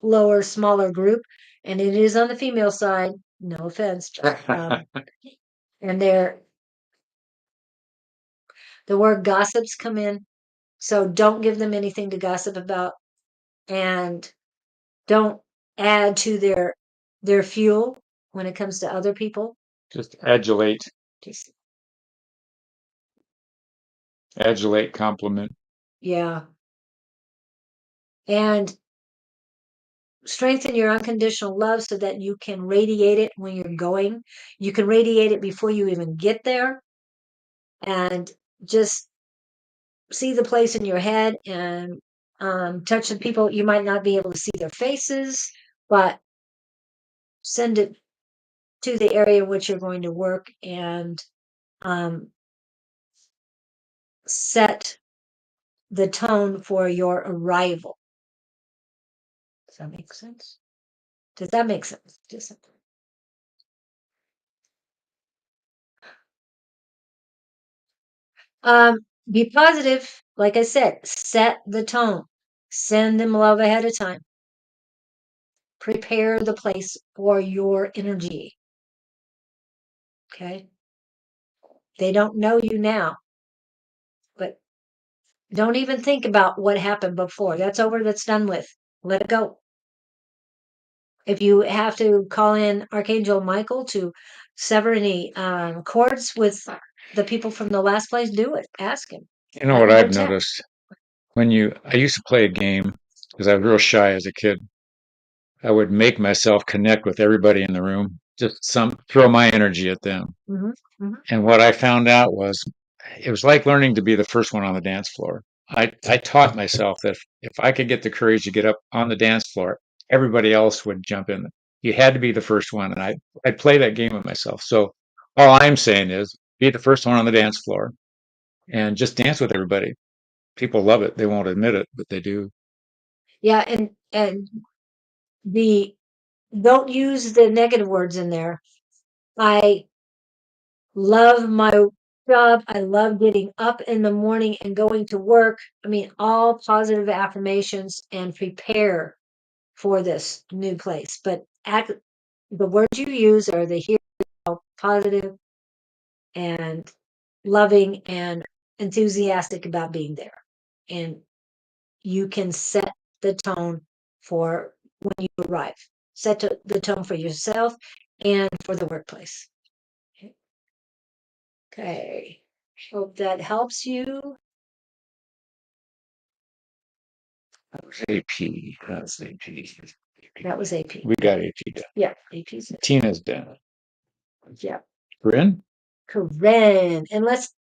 lower, smaller group, and it is on the female side. No offense. And the word gossips come in. So don't give them anything to gossip about, and don't add to their fuel when it comes to other people. Just adulate, Just compliment. yeah, and strengthen your unconditional love so that you can radiate it when you're going. You can radiate it before you even get there, and just see the place in your head and touch the people. You might not be able to see their faces, but send it to the area in which you're going to work and um, set the tone for your arrival. Does that make sense? Does that make sense? Just be positive. Like I said, set the tone. Send them love ahead of time. Prepare the place for your energy. Okay. They don't know you now, but don't even think about what happened before. That's over. That's done with. Let it go. If you have to call in Archangel Michael to sever any cords with the people from the last place, do it. Ask him. You know Have what him I've protect. noticed? I used to play a game because I was real shy as a kid. I would make myself connect with everybody in the room, just throw my energy at them. Hmm. Hmm. And what I found out was it was like learning to be the first one on the dance floor. I taught myself that if I could get the courage to get up on the dance floor, everybody else would jump in. You had to be the first one. And I'd play that game with myself. So all I'm saying is be the first one on the dance floor and just dance with everybody. People love it. They won't admit it, but they do. Yeah, and the don't use the negative words in there. I love my job. I love getting up in the morning and going to work. I mean, all positive affirmations and prepare for this new place. But the words you use are the hero, positive and loving and enthusiastic about being there. And you can set the tone for when you arrive. Set the tone for yourself and for the workplace. Okay. Hope that helps you. That was AP. That's AP. That was AP. We got AP done. Yeah, AP's it. Tina's done. Yeah. Corinne? Corinne. Unless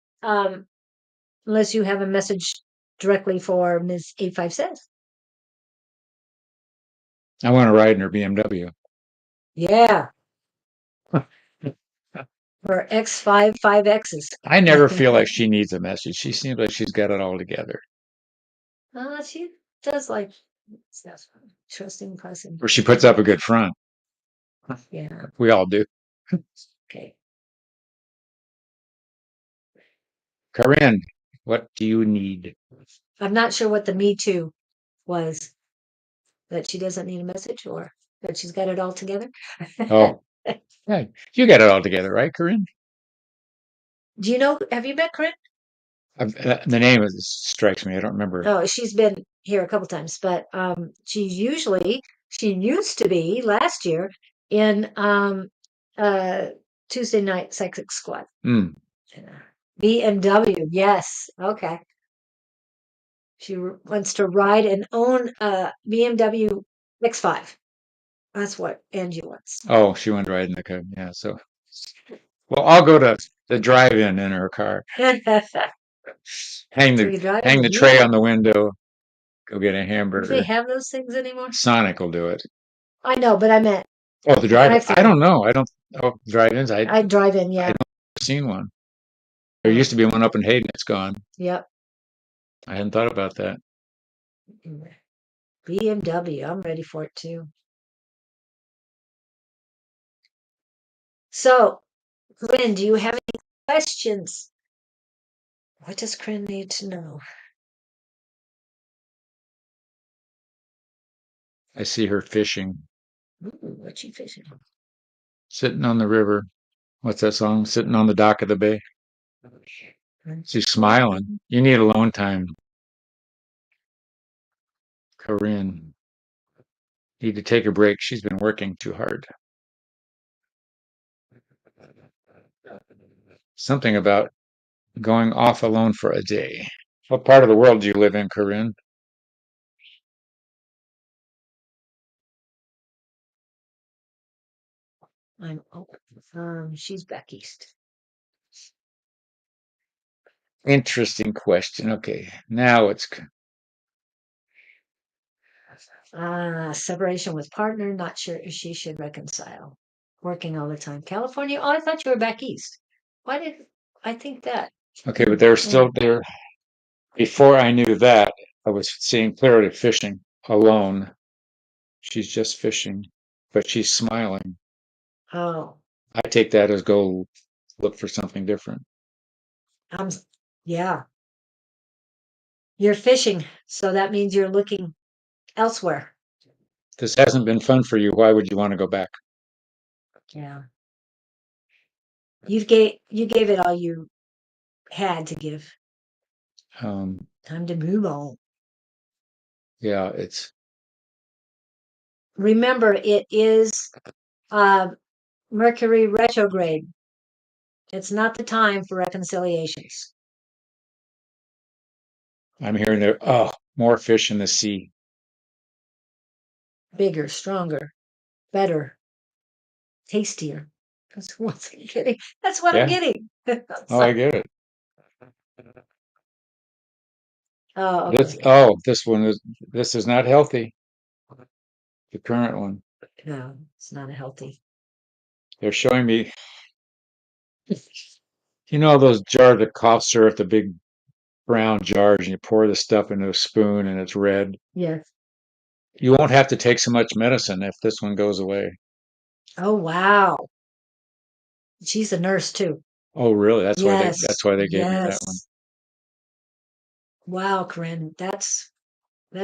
you have a message directly for Ms. 85 says. I want to ride in her BMW. Yeah. Or X5 5Xs. I never feel like she needs a message. She seems like she's got it all together. She does like trusting person. Or she puts up a good front. Yeah. We all do. Okay. Corinne, what do you need? I'm not sure what the me too was. That she doesn't need a message or that she's got it all together. Oh, yeah, you got it all together, right, Corinne? Do you know, have you met Corinne? The name strikes me. I don't remember. Oh, she's been here a couple times, but she used to be last year in Tuesday night Psychic Squad. Mm. BMW, yes. Okay. She wants to ride and own a BMW X5. That's what Angie wants. Oh, she went riding the car. Yeah, so well, I'll go to the drive-in in her car. Hang the tray on the window. Go get a hamburger. Do they have those things anymore? Sonic will do it. I know, but I meant. Oh, the drive-in. I don't know. I don't. Oh, drive-ins. I drive in. Yeah. I've never seen one. There used to be one up in Hayden. It's gone. Yep. I hadn't thought about that. BMW. I'm ready for it too. So, Corinne, do you have any questions? What does Corinne need to know? I see her fishing. Ooh, what's she fishing? Sitting on the river. What's that song? Sitting on the dock of the bay. She's smiling. You need alone time. Corinne. Need to take a break. She's been working too hard. Something about going off alone for a day. What part of the world do you live in, Corinne? She's back east. Interesting question. Okay, now it's separation with partner. Not sure if she should reconcile. Working all the time. California. Oh, I thought you were back east. Why did I think that? okay, but they're still there. Before I knew that, I was seeing clearly fishing alone. She's just fishing, but she's smiling. Oh, I take that as go look for something different. yeah. You're fishing, so that means you're looking elsewhere. This hasn't been fun for you. Why would you want to go back? Yeah. You gave it all you had to give. Time to move on. Yeah, it's. Remember, it is Mercury retrograde. It's not the time for reconciliations. I'm hearing there. Oh, More fish in the sea. Bigger, stronger, better, tastier. That's what I'm getting. That's what I'm Yeah. getting. Oh, I get it. Oh, This okay. this is not healthy. The current one. No, it's not a healthy. They're showing me, those jars of cough syrup, the big brown jars, and you pour the stuff into a spoon and it's red. Yes. You won't have to take so much medicine if this one goes away. Oh, wow. She's a nurse too. Oh, really? Yes. That's why they gave me that one. Yes. Wow, Corinne, that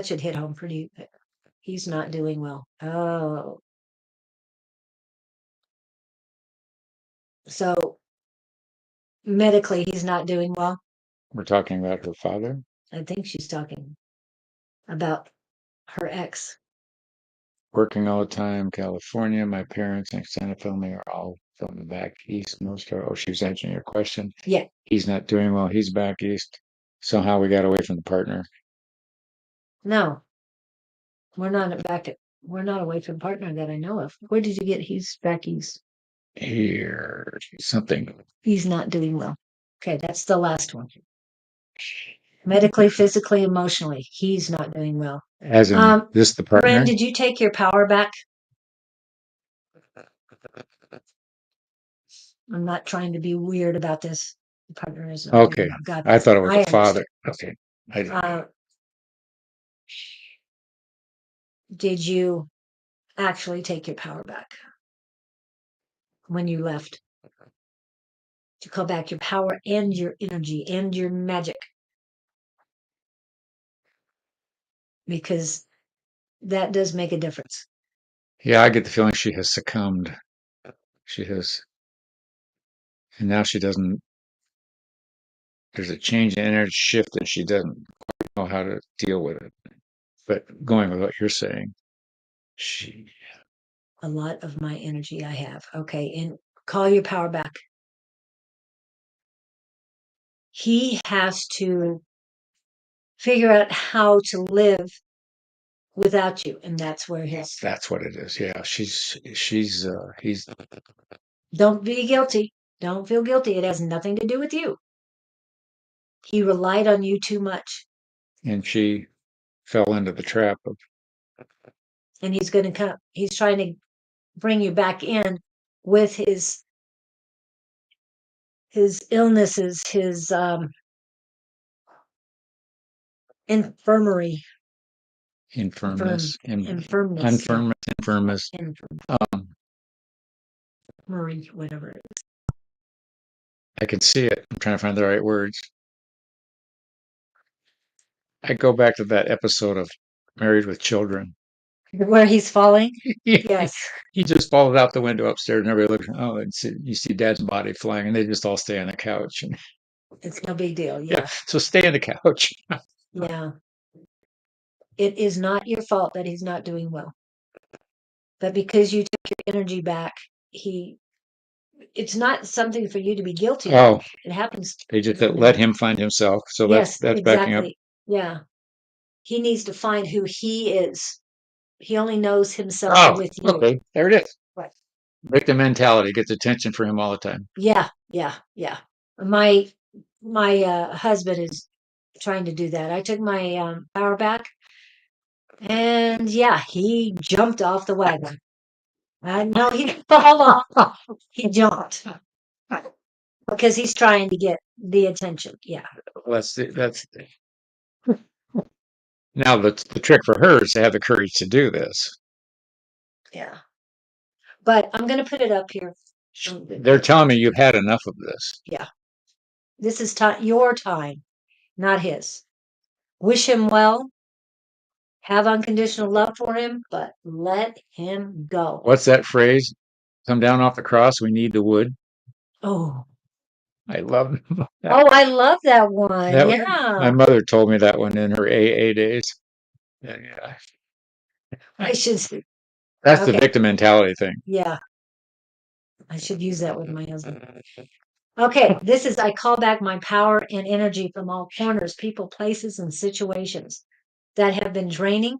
should hit home pretty. He's not doing well. Oh, so medically, he's not doing well. We're talking about her father. I think she's talking about her ex. Working all the time, California. My parents and extended family are all from the back east. Most are. Oh, she was answering your question. Yeah. He's not doing well. He's back east. Somehow we got away from the partner. No, we're not away from partner that I know of. Where did you get he's back east? Here, something. He's not doing well. Okay, that's the last one. Medically, physically, emotionally, he's not doing well. As in this, the partner. Ren, did you take your power back? I'm not trying to be weird about this. The partner is not Okay, doing well. Got I that. thought it was I the father. understand. Okay, Did you actually take your power back when you left? To call back your power and your energy and your magic, because that does make a difference. yeah, I get the feeling she has succumbed. She has, and now she doesn't. There's a change in energy shift that she doesn't know how to deal with it. But going with what you're saying, she. A lot of my energy I have. Okay, and call your power back. He has to figure out how to live without you, and that's where his. That's what it is. Yeah, he's. Don't be guilty. Don't feel guilty. It has nothing to do with you. He relied on you too much, And she fell into the trap of. and he's going to come. He's trying to bring you back in with his illnesses, his infirmary, Infirmus, infirmness, yeah, unfirmus, infirmus. Um, infirmary, whatever it is. I can see it. I'm trying to find the right words. I go back to that episode of Married with Children. Where he's falling. he, Yes, he just falls out the window upstairs, and everybody looks. Oh, and you see Dad's body flying, and they just all stay on the couch. And, it's no big deal. yeah, Yeah, so stay on the couch. yeah. It is not your fault that he's not doing well, but because you took your energy back, he. It's not something for you to be guilty of. Oh, It happens. they just let him find himself. So Yes, that's backing up. exactly. Yeah, he needs to find who he is. He only knows himself Oh, with you. okay, there it is. Right. Victim mentality gets attention for him all the time. Yeah, yeah, yeah. My husband is trying to do that. I took my power back, and yeah, he jumped off the wagon. No, he didn't fall off. He jumped because he's trying to get the attention. Yeah, That's now the trick for her is to have the courage to do this. yeah. But I'm going to put it up here. They're telling me you've had enough of this. Yeah, this is your time, not his. Wish him well. Have unconditional love for him, but let him go. What's that phrase? Come down off the cross. We need the wood. Oh, I love that. oh, I love that one. That Yeah, my mother told me that one in her AA days. Yeah. I should. That's the Okay, victim mentality thing. yeah, I should use that with my husband. Okay, this is I call back my power and energy from all corners, people, places, and situations. that have been draining,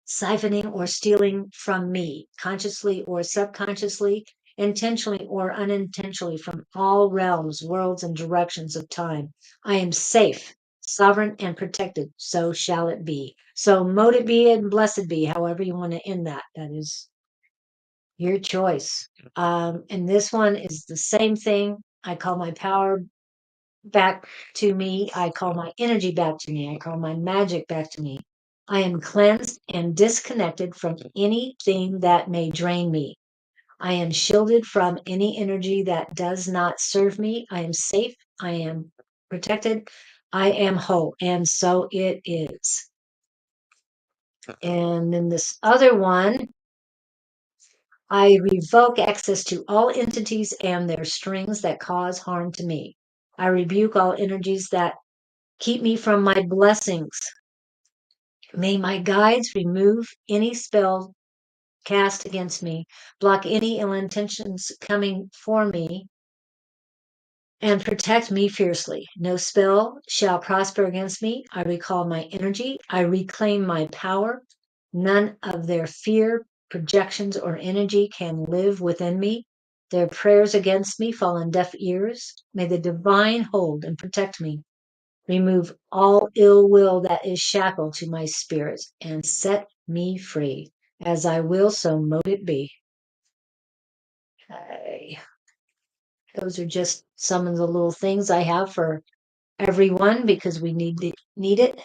siphoning, or stealing from me, consciously or subconsciously, intentionally or unintentionally, from all realms, worlds, and directions of time. I am safe, sovereign, and protected. So shall it be. So mote it be and blessed be, however you want to end that. That is your choice. And this one is the same thing. I call my power back to me. I call my energy back to me. I call my magic back to me. I am cleansed and disconnected from anything that may drain me. I am shielded from any energy that does not serve me. I am safe. I am protected. I am whole. And so it is. And then this other one, I revoke access to all entities and their strings that cause harm to me. I rebuke all energies that keep me from my blessings. May my guides remove any spell cast against me, block any ill intentions coming for me, and protect me fiercely. No spell shall prosper against me. I recall my energy. I reclaim my power. None of their fear, projections, or energy can live within me. Their prayers against me fall on deaf ears. May the divine hold and protect me. Remove all ill will that is shackled to my spirit and set me free. As I will, so mote it be. Okay. Those are just some of the little things I have for everyone because we need it.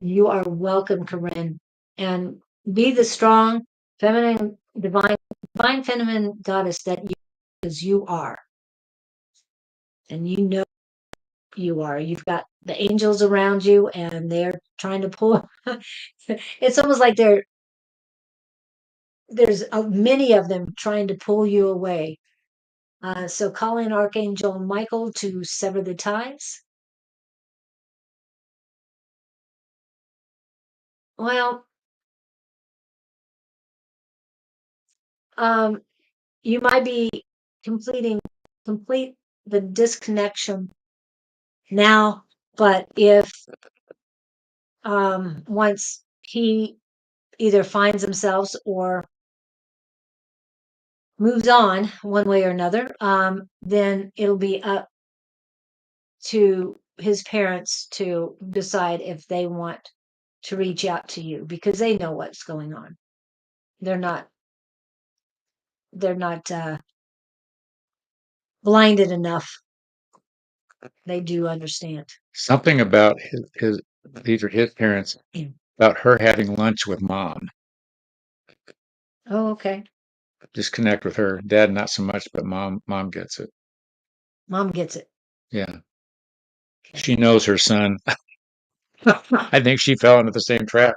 You are welcome, Corinne. And be the strong, feminine, divine feminine goddess that you, because you are. And you know you are. You've got the angels around you and they're trying to pull. It's almost like there's many of them trying to pull you away. So call in Archangel Michael to sever the ties. Well, you might be complete the disconnection now, but if once he either finds himself or moves on one way or another, then it'll be up to his parents to decide if they want to reach out to you because they know what's going on. They're not blinded enough. They do understand. Something about his these are his parents, about her having lunch with mom. Oh, okay. Just connect with her. Dad, not so much, but mom gets it. Mom gets it. Yeah. She knows her son. I think she fell into the same trap.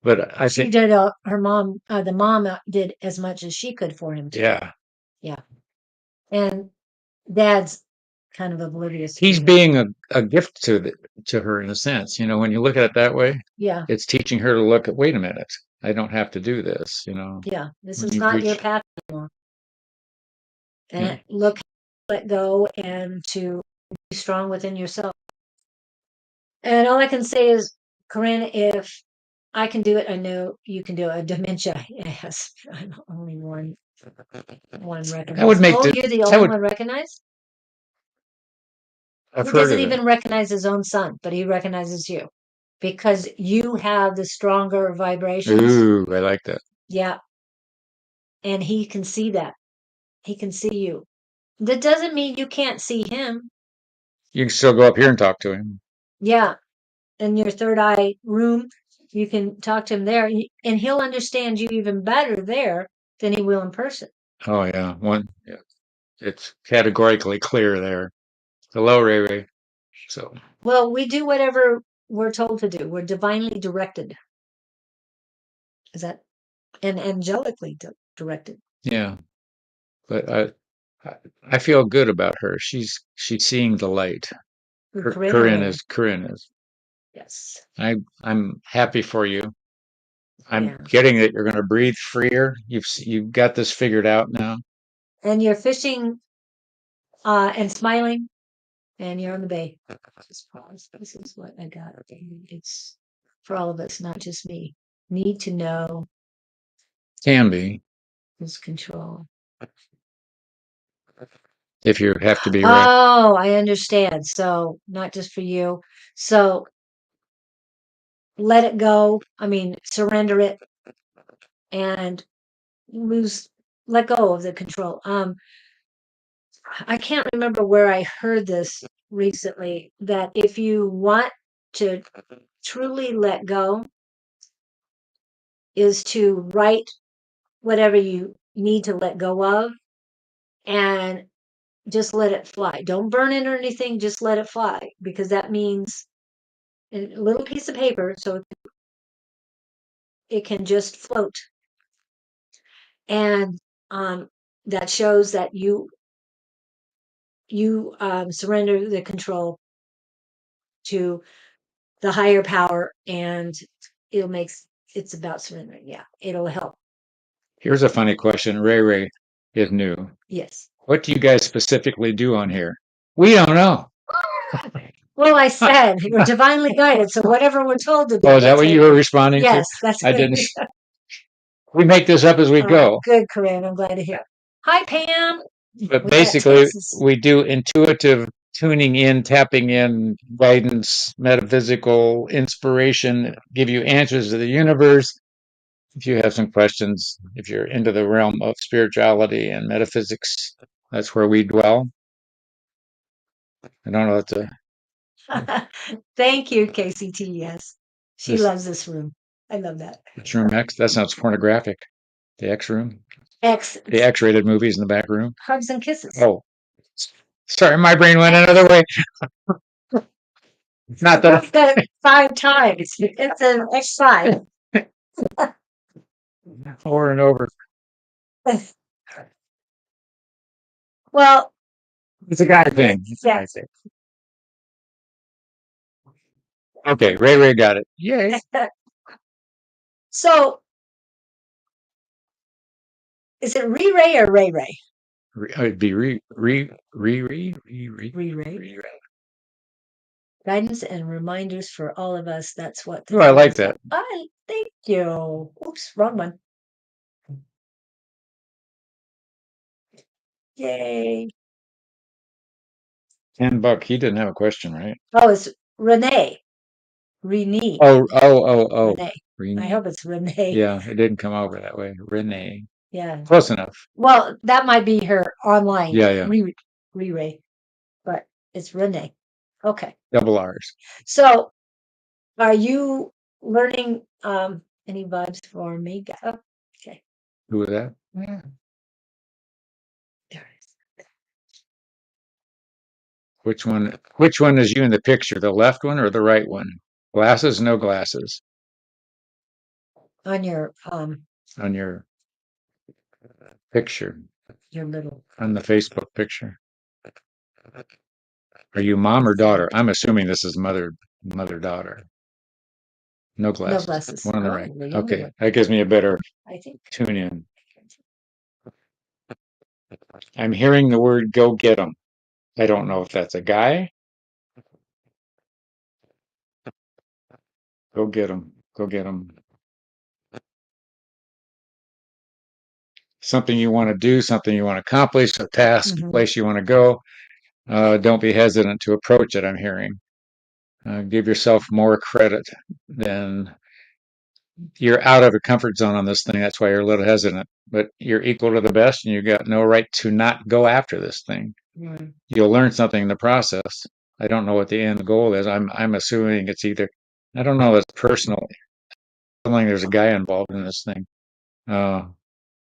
But I She think, did. Her mom, the mom, did as much as she could for him too. yeah, Yeah, and Dad's kind of oblivious. he's being a gift to her in a sense. You know, when you look at it that way, Yeah, it's teaching her to look at, wait a minute, I don't have to do this, you know. yeah. This When is you not your reach, path anymore. yeah, And look, let go, and to be strong within yourself. And all I can say is, Corinne, if I can do it, I know you can do it. Dementia, yes. I'm only one that would recognized. make Oh, the, you're the that only would, one recognized? I've He heard doesn't of it. even recognize his own son, but he recognizes you because you have the stronger vibrations. Ooh, I like that. Yeah. And he can see that. He can see you. That doesn't mean you can't see him. You can still go up here and talk to him. Yeah. In your third eye room, you can talk to him there and he'll understand you even better there than he will in person. Oh yeah, yeah, it's categorically clear there. Hello, Ray Ray. So Well, we do whatever we're told to do. We're divinely directed. Is that and angelically directed? yeah, but I I feel good about her. She's seeing the light. Corinne or Corinne Ray? is Corinne is. Yes. I'm happy for you. I'm Yeah. getting that you're going to breathe freer. You've got this figured out now. And you're fishing and smiling And you're on the bay. Just pause. This is what I got. It's for all of us, not just me. Need to know Can be is control. if you have to be right. Oh, I understand. So not just for you. So let it go. I mean, surrender it and let go of the control. I can't remember where I heard this recently that if you want to truly let go is to write whatever you need to let go of and just let it fly. Don't burn it or anything, just let it fly because that means a little piece of paper so it can just float. And that shows that you surrender the control to the higher power and it's about surrendering. Yeah, it'll help. Here's a funny question. Ray is new. Yes. What do you guys specifically do on here? We don't know. Well, I said we're divinely guided, so whatever we're told to do. Oh, is that what you were responding to? Yes, that's I good. didn't. We make this up as we go. Good, Corinne. I'm glad to hear. Hi, Pam. But We got basically, Texas. we do intuitive tuning in, tapping in, guidance, metaphysical inspiration, give you answers to the universe. If you have some questions, if you're into the realm of spirituality and metaphysics, that's where we dwell. I don't know what to. Thank you, KCT. Yes, she This- loves this room. I love that. It's room X. That sounds pornographic. The X room. X. The X-rated movies in the back room. Hugs and kisses. Oh, sorry, my brain went another way. Not that. I've got it 5 times. It's an X5. Over and over. Well, It's a guy thing. It's a guy thing. Okay, Ray got it. Yay. So, is it Ray or Ray? It'd be Ray. Guidance and reminders for all of us. That's what. Oh, I like that. Thank you. Oops, wrong one. Yay. $10. He didn't have a question, right? Oh, it's Renee. Renee. Oh. Renee. I hope it's Renee. Yeah, it didn't come over that way. Renee. Yeah. Close enough. Well, that might be her online. Yeah. Ray. But it's Renee. Okay. Double R's. So, are you learning any vibes for me? Oh, okay. Who was that? There it is. Which one is you in the picture? The left one or the right one? Glasses, no glasses. On your On your picture. your little On the Facebook picture. Are you mom or daughter? I'm assuming this is mother-daughter. No glasses. No glasses. One on the Oh, right. the younger Okay, one. that gives me a better I think. tune in. I'm hearing the word go get 'em. I don't know if that's a guy. Go get 'em. Go get 'em. Something you want to do, something you want to accomplish, a task, a place you want to go. Don't be hesitant to approach it, I'm hearing. Give yourself more credit than you're out of your comfort zone on this thing. That's why you're a little hesitant, but you're equal to the best and you got no right to not go after this thing. You'll learn something in the process. I don't know what the end goal is. I'm assuming it's either, I don't know, it's personal. Feeling there's a guy involved in this thing.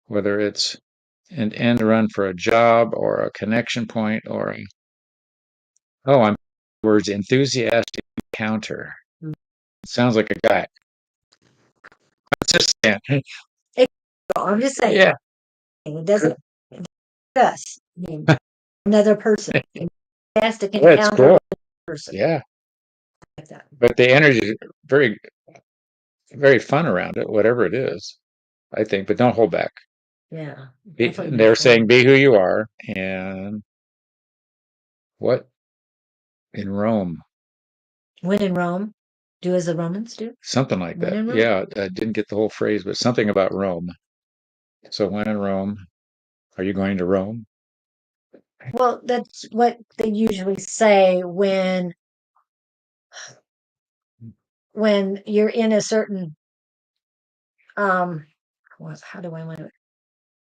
Whether it's an end run for a job or a connection point or I'm words enthusiastic encounter. Sounds like a guy. Just saying. I'm just saying. Yeah. It doesn't us. I mean, another person. Fantastic That's encounter cool. with a person. Yeah. Like that. But the energy is very, very fun around it, whatever it is, I think. But don't hold back. Yeah. They're saying be who you are and what In Rome. When in Rome, do as the Romans do. Something like When that. in Rome. Yeah, I didn't get the whole phrase, but something about Rome. So when in Rome, are you going to Rome? Well, that's what they usually say when you're in a certain how do I want to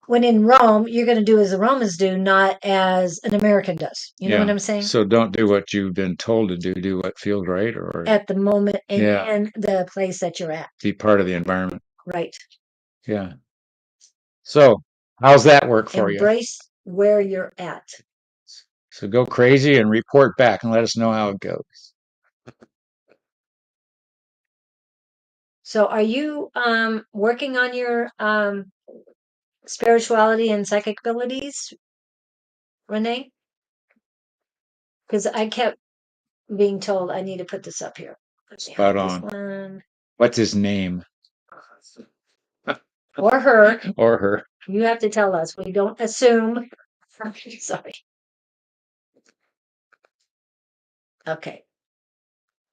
when in Rome, you're going to do as the Romans do, not as an American does. You know what Yeah. I'm saying? So don't do what you've been told to do. Do what feels right, or At the moment and Yeah. in the place that you're at. be part of the environment. Right. Yeah. So how's that work for you? Embrace where you're at. So go crazy and report back and let us know how it goes. So are you working on your spirituality and psychic abilities, Renee? Because I kept being told I need to put this up here. Spot This on. one. What's his name? Or her. Or her. You have to tell us. We don't assume. Sorry. Okay.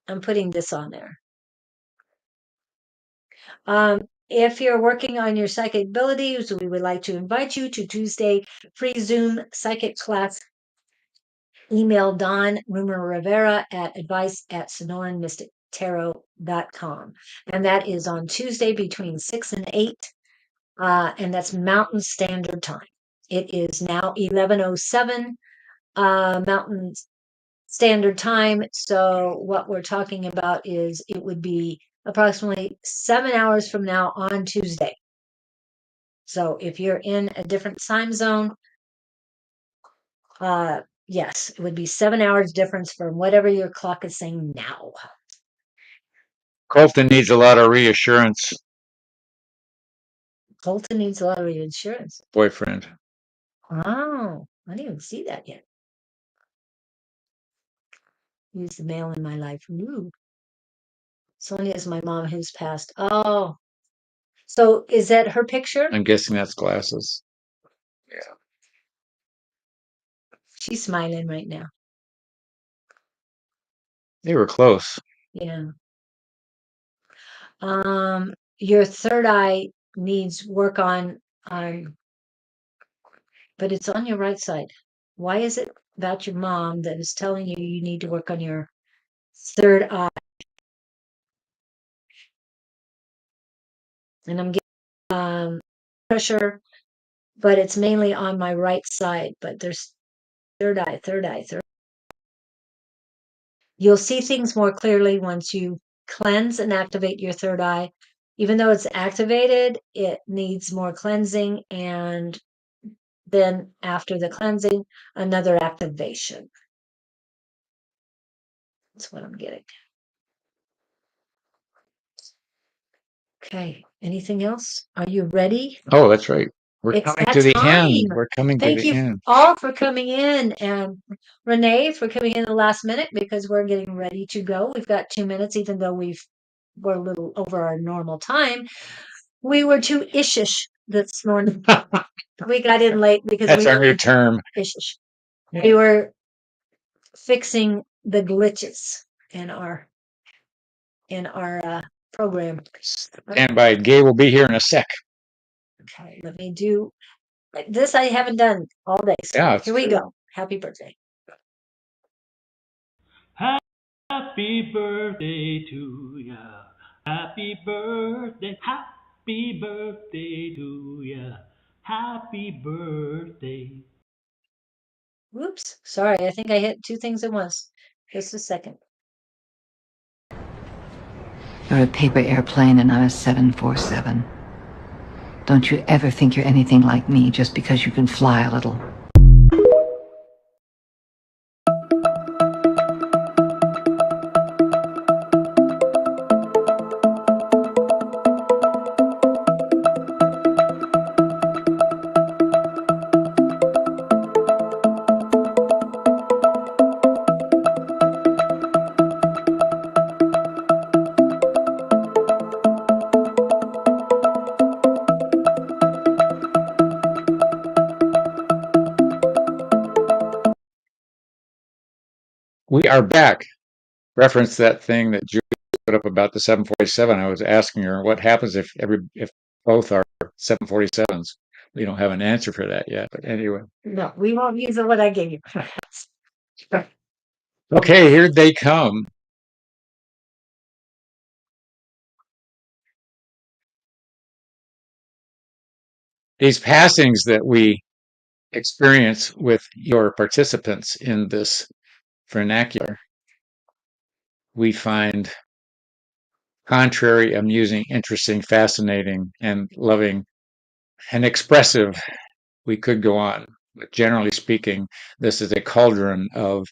I'm putting this on there. If you're working on your psychic abilities, we would like to invite you to Tuesday free Zoom psychic class. Email Don Rumor Rivera at advice@sonoranmystictarot.com. And that is on Tuesday between 6 and 8. And that's Mountain Standard Time. It is now 11:07 Mountain Standard Time. So what we're talking about is it would be approximately 7 hours from now on Tuesday. So if you're in a different time zone, yes, it would be 7 hours difference from whatever your clock is saying now. Colton needs a lot of reassurance. Colton needs a lot of insurance. Boyfriend. Oh, I didn't even see that yet. Use the male in my life. Ooh. Sonia is my mom who's passed. Oh, so is that her picture? I'm guessing that's glasses. Yeah. She's smiling right now. They were close. Yeah. Your third eye needs work on, but it's on your right side. Why is it about your mom that is telling you you need to work on your third eye? And I'm getting pressure, but it's mainly on my right side. But there's third eye, third eye, third. You'll see things more clearly once you cleanse and activate your third eye. Even though it's activated, it needs more cleansing, and then after the cleansing, another activation. That's what I'm getting. Okay. Anything else? Are you ready? Oh, that's right. We're It's coming that to the time. end. We're coming to Thank the you end. all for coming in, and Renee for coming in the last minute because we're getting ready to go. We've got 2 minutes, even though we're a little over our normal time. We were too ishish this morning. We got in late because That's we our new term. ishish. Yeah. We were fixing the glitches in our program. Stand by. Gay will be here in a sec. Okay, let me do this. I haven't done all day. So Yeah, it's here we true. go. Happy birthday. Happy birthday to ya. Happy birthday. Happy birthday to ya. Happy birthday. Whoops. Sorry. I think I hit two things at once. Just a second. You're a paper airplane and I'm a 747. Don't you ever think you're anything like me just because you can fly a little. We are back. Reference that thing that Julie put up about the 747. I was asking her what happens if both are 747s. We don't have an answer for that yet, but anyway. No, we won't use what I gave you. Okay, here they come. These passings that we experience with your participants in this vernacular, we find contrary, amusing, interesting, fascinating, and loving and expressive. We could go on, but generally speaking, this is a cauldron of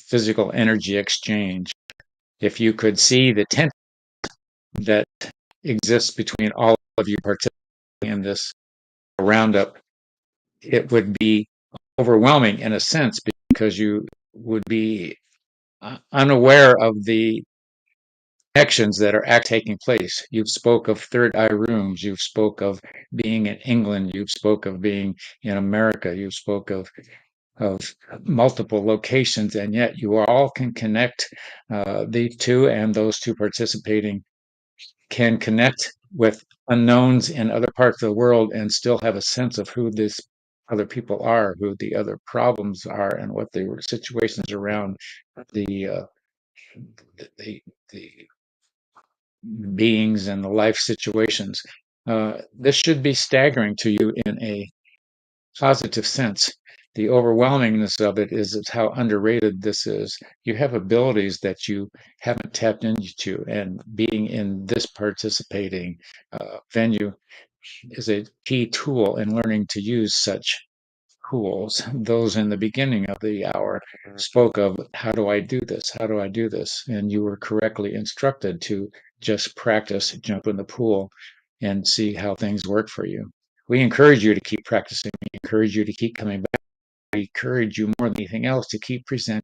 physical energy exchange. If you could see the tension that exists between all of you participating in this roundup, it would be overwhelming in a sense because you would be unaware of the connections that are taking place. You've spoke of third eye rooms. You've spoke of being in England. You've spoke of being in America. You've spoke of multiple locations, and yet you all can connect. The two and those two participating can connect with unknowns in other parts of the world and still have a sense of who these other people are, who the other problems are, and what the situations around the the beings and the life situations. This should be staggering to you in a positive sense. The overwhelmingness of it is how underrated this is. You have abilities that you haven't tapped into, and being in this participating venue is a key tool in learning to use such tools. Those in the beginning of the hour spoke of, how do I do this? How do I do this? And you were correctly instructed to just practice, jump in the pool, and see how things work for you. We encourage you to keep practicing. We encourage you to keep coming back. We encourage you more than anything else to keep presenting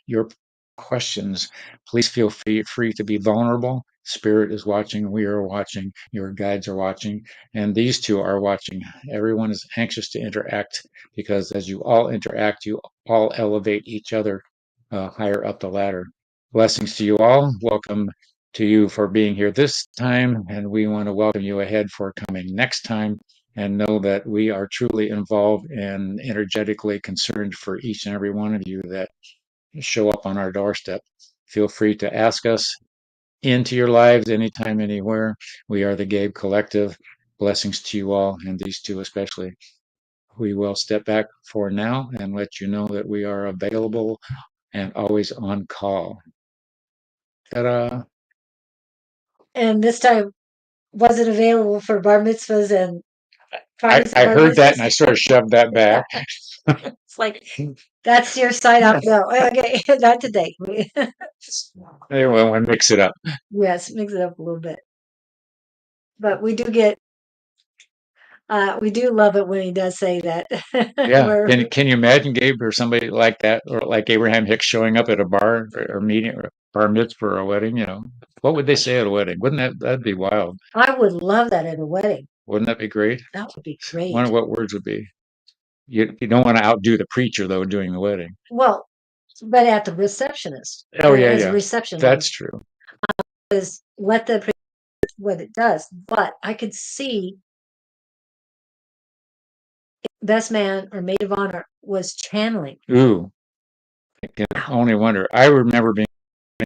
your questions. Please feel free to be vulnerable. Spirit is watching. We are watching. Your guides are watching. And these two are watching. Everyone is anxious to interact because as you all interact, you all elevate each other higher up the ladder. Blessings to you all. Welcome to you for being here this time. And we want to welcome you ahead for coming next time. And know that we are truly involved and energetically concerned for each and every one of you that show up on our doorstep. Feel free to ask us into your lives anytime, anywhere. We are the Gabe Collective. Blessings to you all, and these two especially. We will step back for now and let you know that we are available and always on call. Ta-da! And this time wasn't available for bar mitzvahs and parties. I heard that and I sort of shoved that back. It's like, that's your side up. No, okay, not today. Anyway, we'll mix it up. Yes, mix it up a little bit. But we do love it when he does say that. Yeah. Can you imagine, Gabe, or somebody like that, or like Abraham Hicks showing up at a bar or meeting or bar mitzvah or a wedding? What would they say at a wedding? Wouldn't that'd be wild? I would love that at a wedding. Wouldn't that be great? That would be great. I wonder what words would be. You don't want to outdo the preacher though doing the wedding. Well, but at the receptionist. Oh yeah, as yeah. a reception. That's true. Is let the what it does, but I could see best man or maid of honor was channeling. Ooh, I can only wonder. I remember being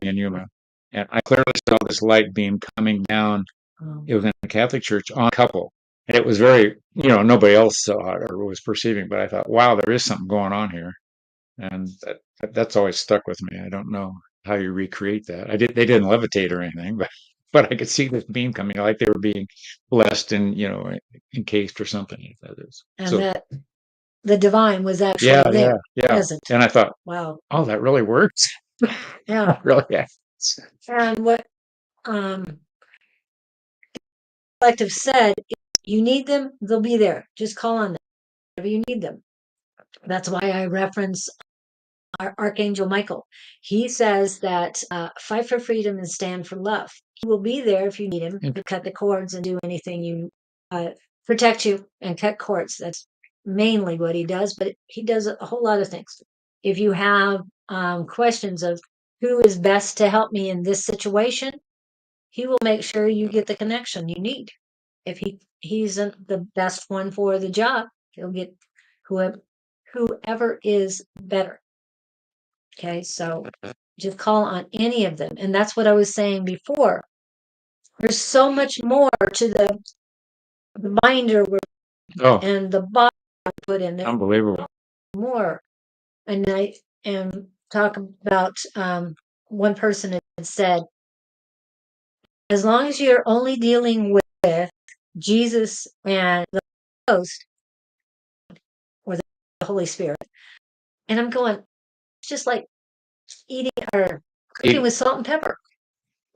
in Yuma, and I clearly saw this light beam coming down. It was in a Catholic church on a couple. And it was very, nobody else saw it or was perceiving, but I thought, wow, there is something going on here. And that's always stuck with me. I don't know how you recreate that. They didn't levitate or anything, but I could see this beam coming, like they were being blessed and, encased or something. And that the divine was actually there. Yeah. Present. And I thought, wow, oh, that really works. Yeah. Really happens. And what Collective said, if you need them, they'll be there. Just call on them whenever you need them. That's why I reference our Archangel Michael. He says that fight for freedom and stand for love. He will be there if you need him to cut the cords and do anything you protect you and cut cords. That's mainly what he does, but he does a whole lot of things. if you have questions of who is best to help me in this situation, he will make sure you get the connection you need. If he's the best one for the job, he'll get whoever is better. Okay, so just call on any of them. And that's what I was saying before. There's so much more to the binder Oh, and the bottle put in there. unbelievable. More. And I am talking about one person had said, as long as you're only dealing with Jesus and the Ghost or the Holy Spirit, and I'm going, it's just like eating or cooking with salt and pepper.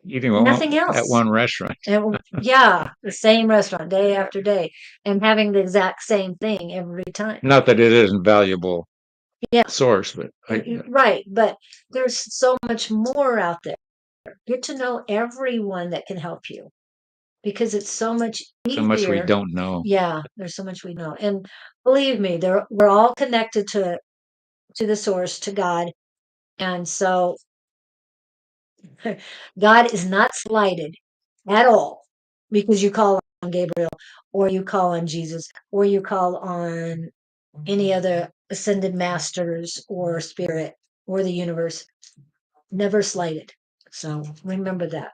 Eating Nothing at else. one restaurant. And yeah, the same restaurant day after day, and having the exact same thing every time. Not that it isn't valuable Yeah, source, but right. But there's so much more out there. Get to know everyone that can help you, because it's so much easier. so much we don't know. Yeah, there's so much we know, and believe me, we're all connected to the source, to God, and so God is not slighted at all because you call on Gabriel, or you call on Jesus, or you call on any other ascended masters or spirit or the universe. Never slighted. So remember that.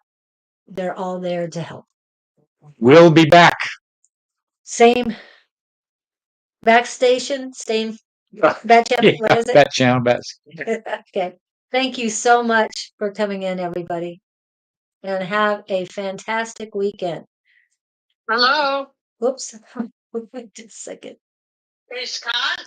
They're all there to help. We'll be back. Same backstation, same bat channel. Yeah, What is it? Bat channel, bats. Okay. Thank you so much for coming in, everybody. And have a fantastic weekend. Hello. Whoops. Wait a second. Hey, Scott.